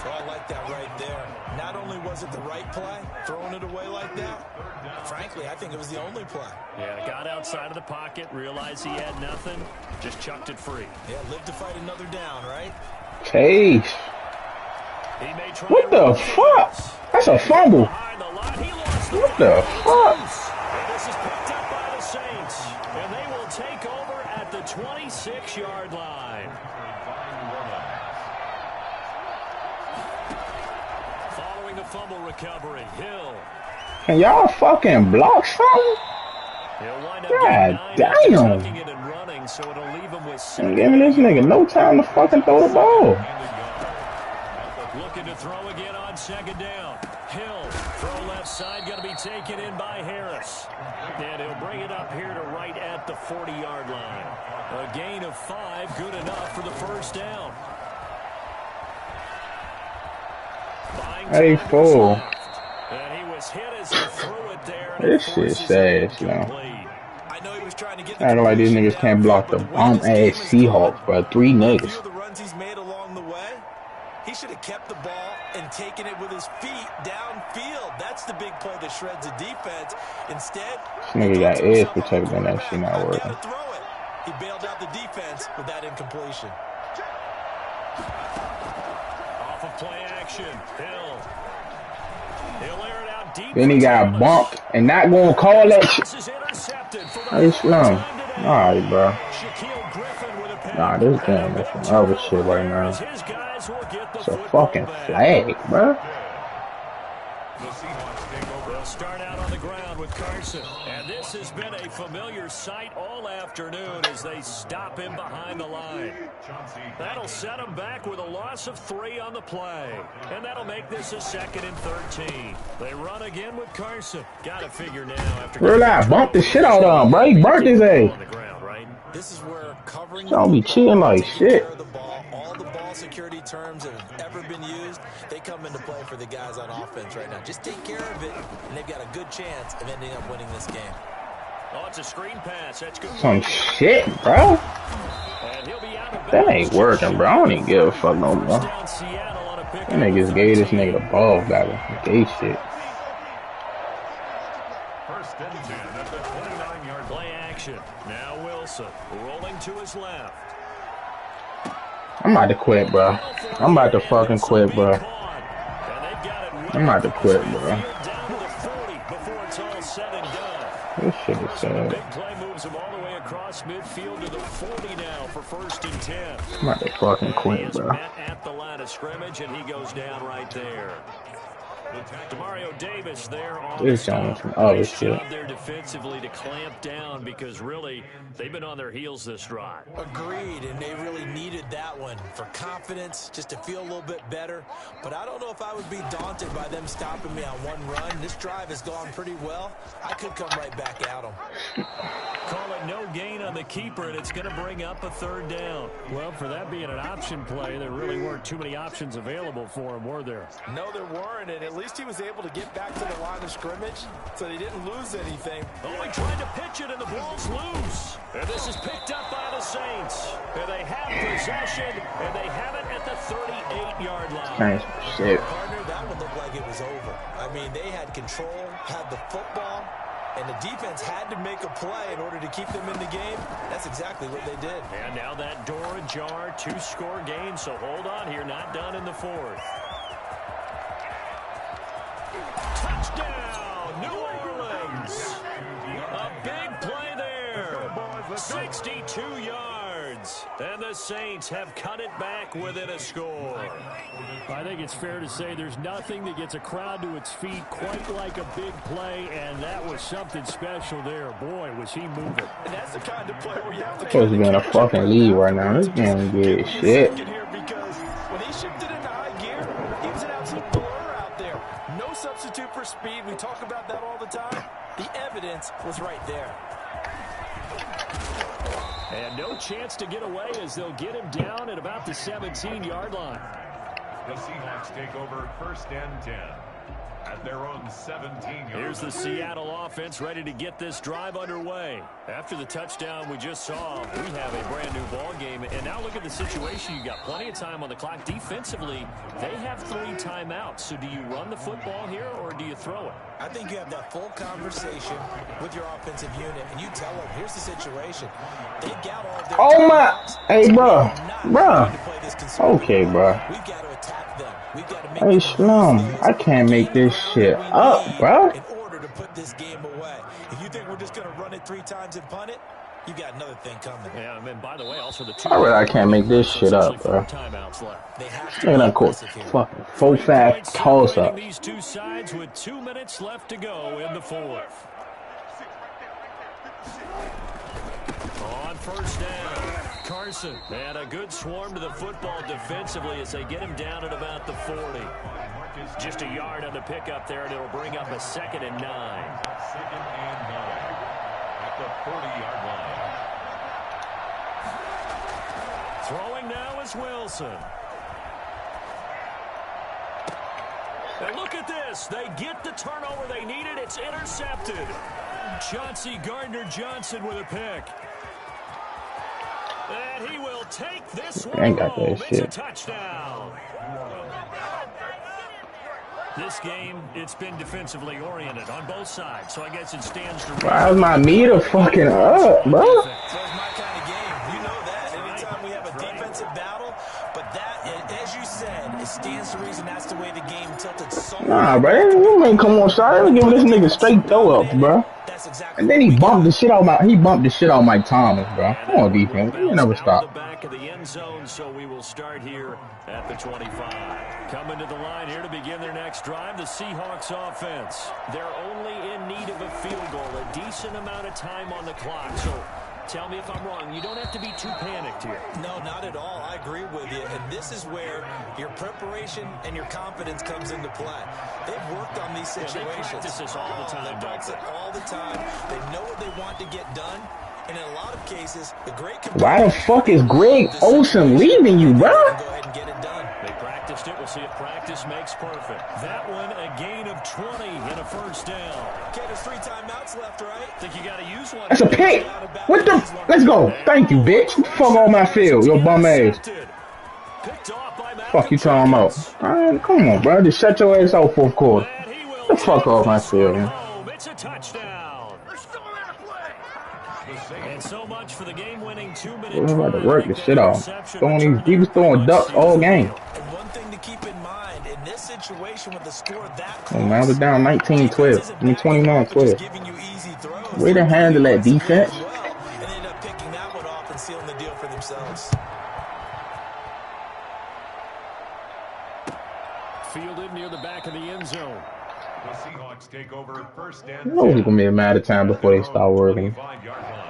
Oh, I like that right there. Not only was it the right play, throwing it away like that, frankly, I think it was the only play. Yeah, got outside of the pocket, realized he had nothing, just chucked it free. Yeah, live to fight another down, right? Case. What the fuck? That's a fumble. What the fuck? This is picked up by the Saints, and they will take over at the 26-yard line. Following the fumble recovery, Hill. Can y'all fucking block something? God damn. I'm giving this nigga no time to fucking throw the ball. Looking to throw again on second down. Hill, throw left side, going to be taken in by Harris. And he'll bring it up here to right at the 40-yard line. A gain of 5, good enough for the first down. Hey, fool. And he was hit as he threw it there. This shit says, you know. I know he was trying to get I don't like these niggas can't block the bum-ass Seahawks, bro. 3 niggas. The runs he's made along the way, he should have kept the ball and taken it with his feet downfield. That's the big play that shreds the defense. Instead, this nigga got ears protected and that shit not working. He bailed out the defense with that incompletion. Off of play action, Hill. He'll air it out deep. Then he got bumped and not gonna call that shit. Hey, Slim. Alright, bro. Nah, this game is some other shit right now. It's a fucking flag, bro. They'll start out on the ground with Carson. And this has been a familiar sight all afternoon as they stop him behind the line. That'll set him back with a loss of 3 on the play. And that'll make this a 2nd and 13. They run again with Carson. Gotta figure now after... Real I bumped the shit out of him, bro. He burnt his ass. This is where covering don't be cheating like shit. All the ball security terms that have ever been used, they come into play for the guys on offense right now. Just take care of it, and they've got a good chance of ending up winning this game. Oh, it's a screen pass. That's good. Some shit, bro. That ain't working, bro. I don't even give a fuck no more. That niggas gave this nigga the ball back with gay shit. First and 10 at the 29-yard play action. Now Wilson rolling to his left. I'm about to quit, bro. I'm about to fucking quit, bro. I'm about to quit, bro. This shit is sad. Big play moves him all the way across midfield to the 40 now for 1st and 10. I'm about to fucking quit, bro. At the line of scrimmage, and he goes down right there. Demario Davis there on this on some other shit. There defensively to clamp down because really they've been on their heels this drive. Agreed, and they really needed that one for confidence, just to feel a little bit better. But I don't know if I would be daunted by them stopping me on one run. This drive has gone pretty well. I could come right back at them. Call it no gain on the keeper, and it's going to bring up a 3rd down. Well, for that being an option play, there really weren't too many options available for him, were there? No, there weren't, and at least he was able to get back to the line of scrimmage, so he didn't lose anything. Oh, he tried to pitch it, and the ball's loose. And this is picked up by the Saints. And they have possession, and they have it at the 38-yard line. Nice shit. Partner, that one looked like it was over. I mean, they had control, had the football, and the defense had to make a play in order to keep them in the game. That's exactly what they did. And now that door ajar, 2-score game, so hold on here, not done in the 4th. Touchdown, New Orleans. A big play there. 62 yards. And the Saints have cut it back within a score. I think it's fair to say there's nothing that gets a crowd to its feet quite like a big play, and that was something special there. Boy, was he moving. And that's the kind of play where you have to supposed to be in a fucking lead right now. This game good shit. Because when he shifted into high gear, he was an absolute blur out there. No substitute for speed. We talk about that all the time. The evidence was right there. And no chance to get away as they'll get him down at about the 17-yard line. The Seahawks take over 1st and 10 at their own 17-yard. Here's the Seattle offense ready to get this drive underway. After the touchdown we just saw, we have a brand new ball game. And now look at the situation. You got plenty of time on the clock. Defensively, they have 3 timeouts. So do you run the football here or do you throw it? I think you have that full conversation with your offensive unit, and you tell them, here's the situation. They've got all of their my. Hey, bro. Okay, bro. We've got to attack them. We've got to make hey, Shalom. I can't make this shit up, bro. In order to put this game away. If you think we're just going to run it 3 times and punt it, you got another thing coming. Yeah, and by the way, also the 2. I can't make this shit up, bro. They have to that court. Fucking 4-5 toss up. These 2 sides with 2 minutes left to go in the 4th. On 1st down, Carson. And a good swarm to the football defensively as they get him down at about the 40. Just a yard on the pickup there, and it'll bring up a 2nd and 9. 2nd and 9 at the 40-yard line. Throwing now is Wilson. And look at this. They get the turnover they needed. It's intercepted. Chauncey Gardner-Johnson with a pick. And he will take this one home. It's a touchdown. This game, it's been defensively oriented on both sides, so I guess it stands to reason. Why's my meter fucking up, bro? So it's my kind of game. You know that. Anytime we have a defensive battle, but that, as you said, it stands to reason that's the way the game tilted so much. Nah, bro. You ain't come on side. Give this nigga straight throw up, bro. That's exactly. And then he bumped the shit out Mike Thomas, bro. Come on, defense. You never stop. Back of the end zone, so we will start here at the 25. Coming to the line here to begin their next drive, the Seahawks offense. They're only in need of a field goal, a decent amount of time on the clock. So tell me if I'm wrong. You don't have to be too panicked here. No, not at all. I agree with you. And this is where your preparation and your confidence comes into play. They've worked on these situations. They practice this all the time. They practice it all the time. They know what they want to get done. And in a lot of cases, the great. Why the fuck is Greg Olsen leaving you, bro? Go ahead and get it done. They practiced it. We'll see if practice makes perfect. That one, a gain of 20 and a 1st down. Okay, there's 3 timeouts left, right? Think you got to use one. That's a pick. What the? Let's go. Thank you, bitch. Fuck all my field. Your bum ass. Fuck you talking about? Come on, bro. Just shut your ass out 4th quarter. The fuck off my field, man. It's a touchdown. And so much for the game-winning 2-minute I'm about to work the shit off. He was throwing ducks all game. And one thing to keep in mind in this situation with the score that close, man, I was down 19-12. I mean 21-12. Way to handle that defense. And ended up picking that one off and sealing the deal for themselves. Fielded near the back of the end zone. The Seahawks take over 1st and 10. You know it's gonna be a matter of time before they start working.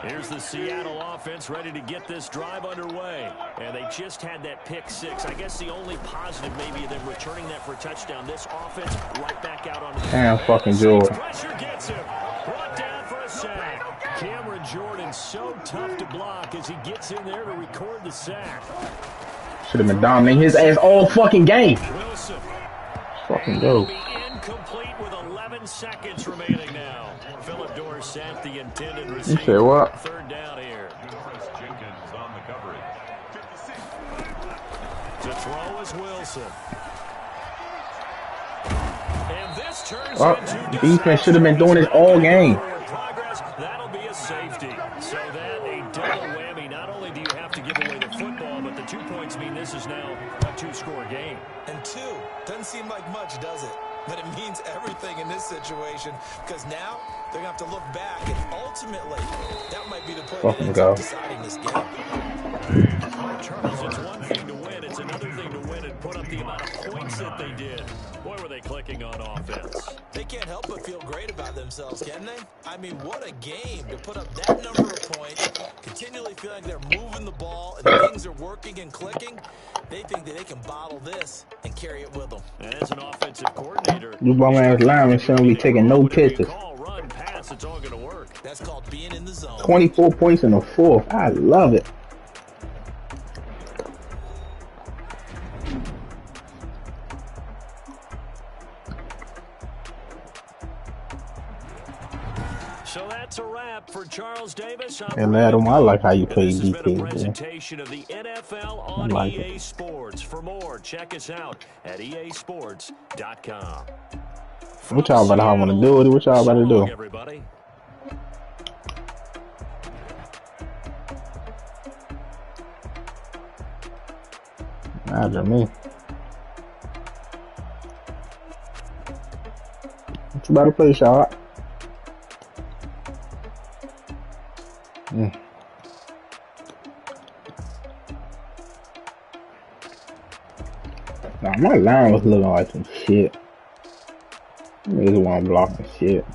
Here's the Seattle offense ready to get this drive underway. And they just had that pick 6. I guess the only positive maybe them returning that for a touchdown. This offense right back out on the damn fucking Jordan. Pressure gets him. Brought down for a sack. Cameron Jordan so tough to block as he gets in there to record the sack. Should have been dominating his ass all fucking game. Wilson. Fucking go. Incomplete with 11 seconds remaining now. Philip Dorsett, the intended receiver. You said what? 3rd down here. Chris Jenkins on the coverage. To throw is Wilson. And this turns into defense should have been doing this all game. Progress. That'll be a safety. So that a double whammy. Not only do you have to give away the football, but the 2 points mean this is now a 2-score game. And 2 doesn't seem like much, does it? But it means everything in this situation because now they're going to have to look back and ultimately that might be the play that ends up deciding this game. Charles, it's one thing to win. It's another thing to win and put up the amount of points that they did. Boy, were they clicking on offense. They can't help but feel great about themselves, can they? I mean, what a game to put up that number of points, continually feeling like they're moving the ball and things are working and clicking. They think that they can bottle this and carry it with them. And as an offensive coordinator, You bum ass lineman shouldn't be taking no pictures. Run, pass, it's all going to work. That's called being in the zone. 24 points in the fourth. I love it. So that's a wrap for Charles Davis. And Adam, I like how you play This has DK, been a man. presentation of the NFL on like EA Sports. For more, check us out at easports.com. What y'all about to want to do with it? What y'all about to do? Everybody. Neither me. What you about to play, Shot? Nah, my line was looking like some shit. Niggas want blocking shit.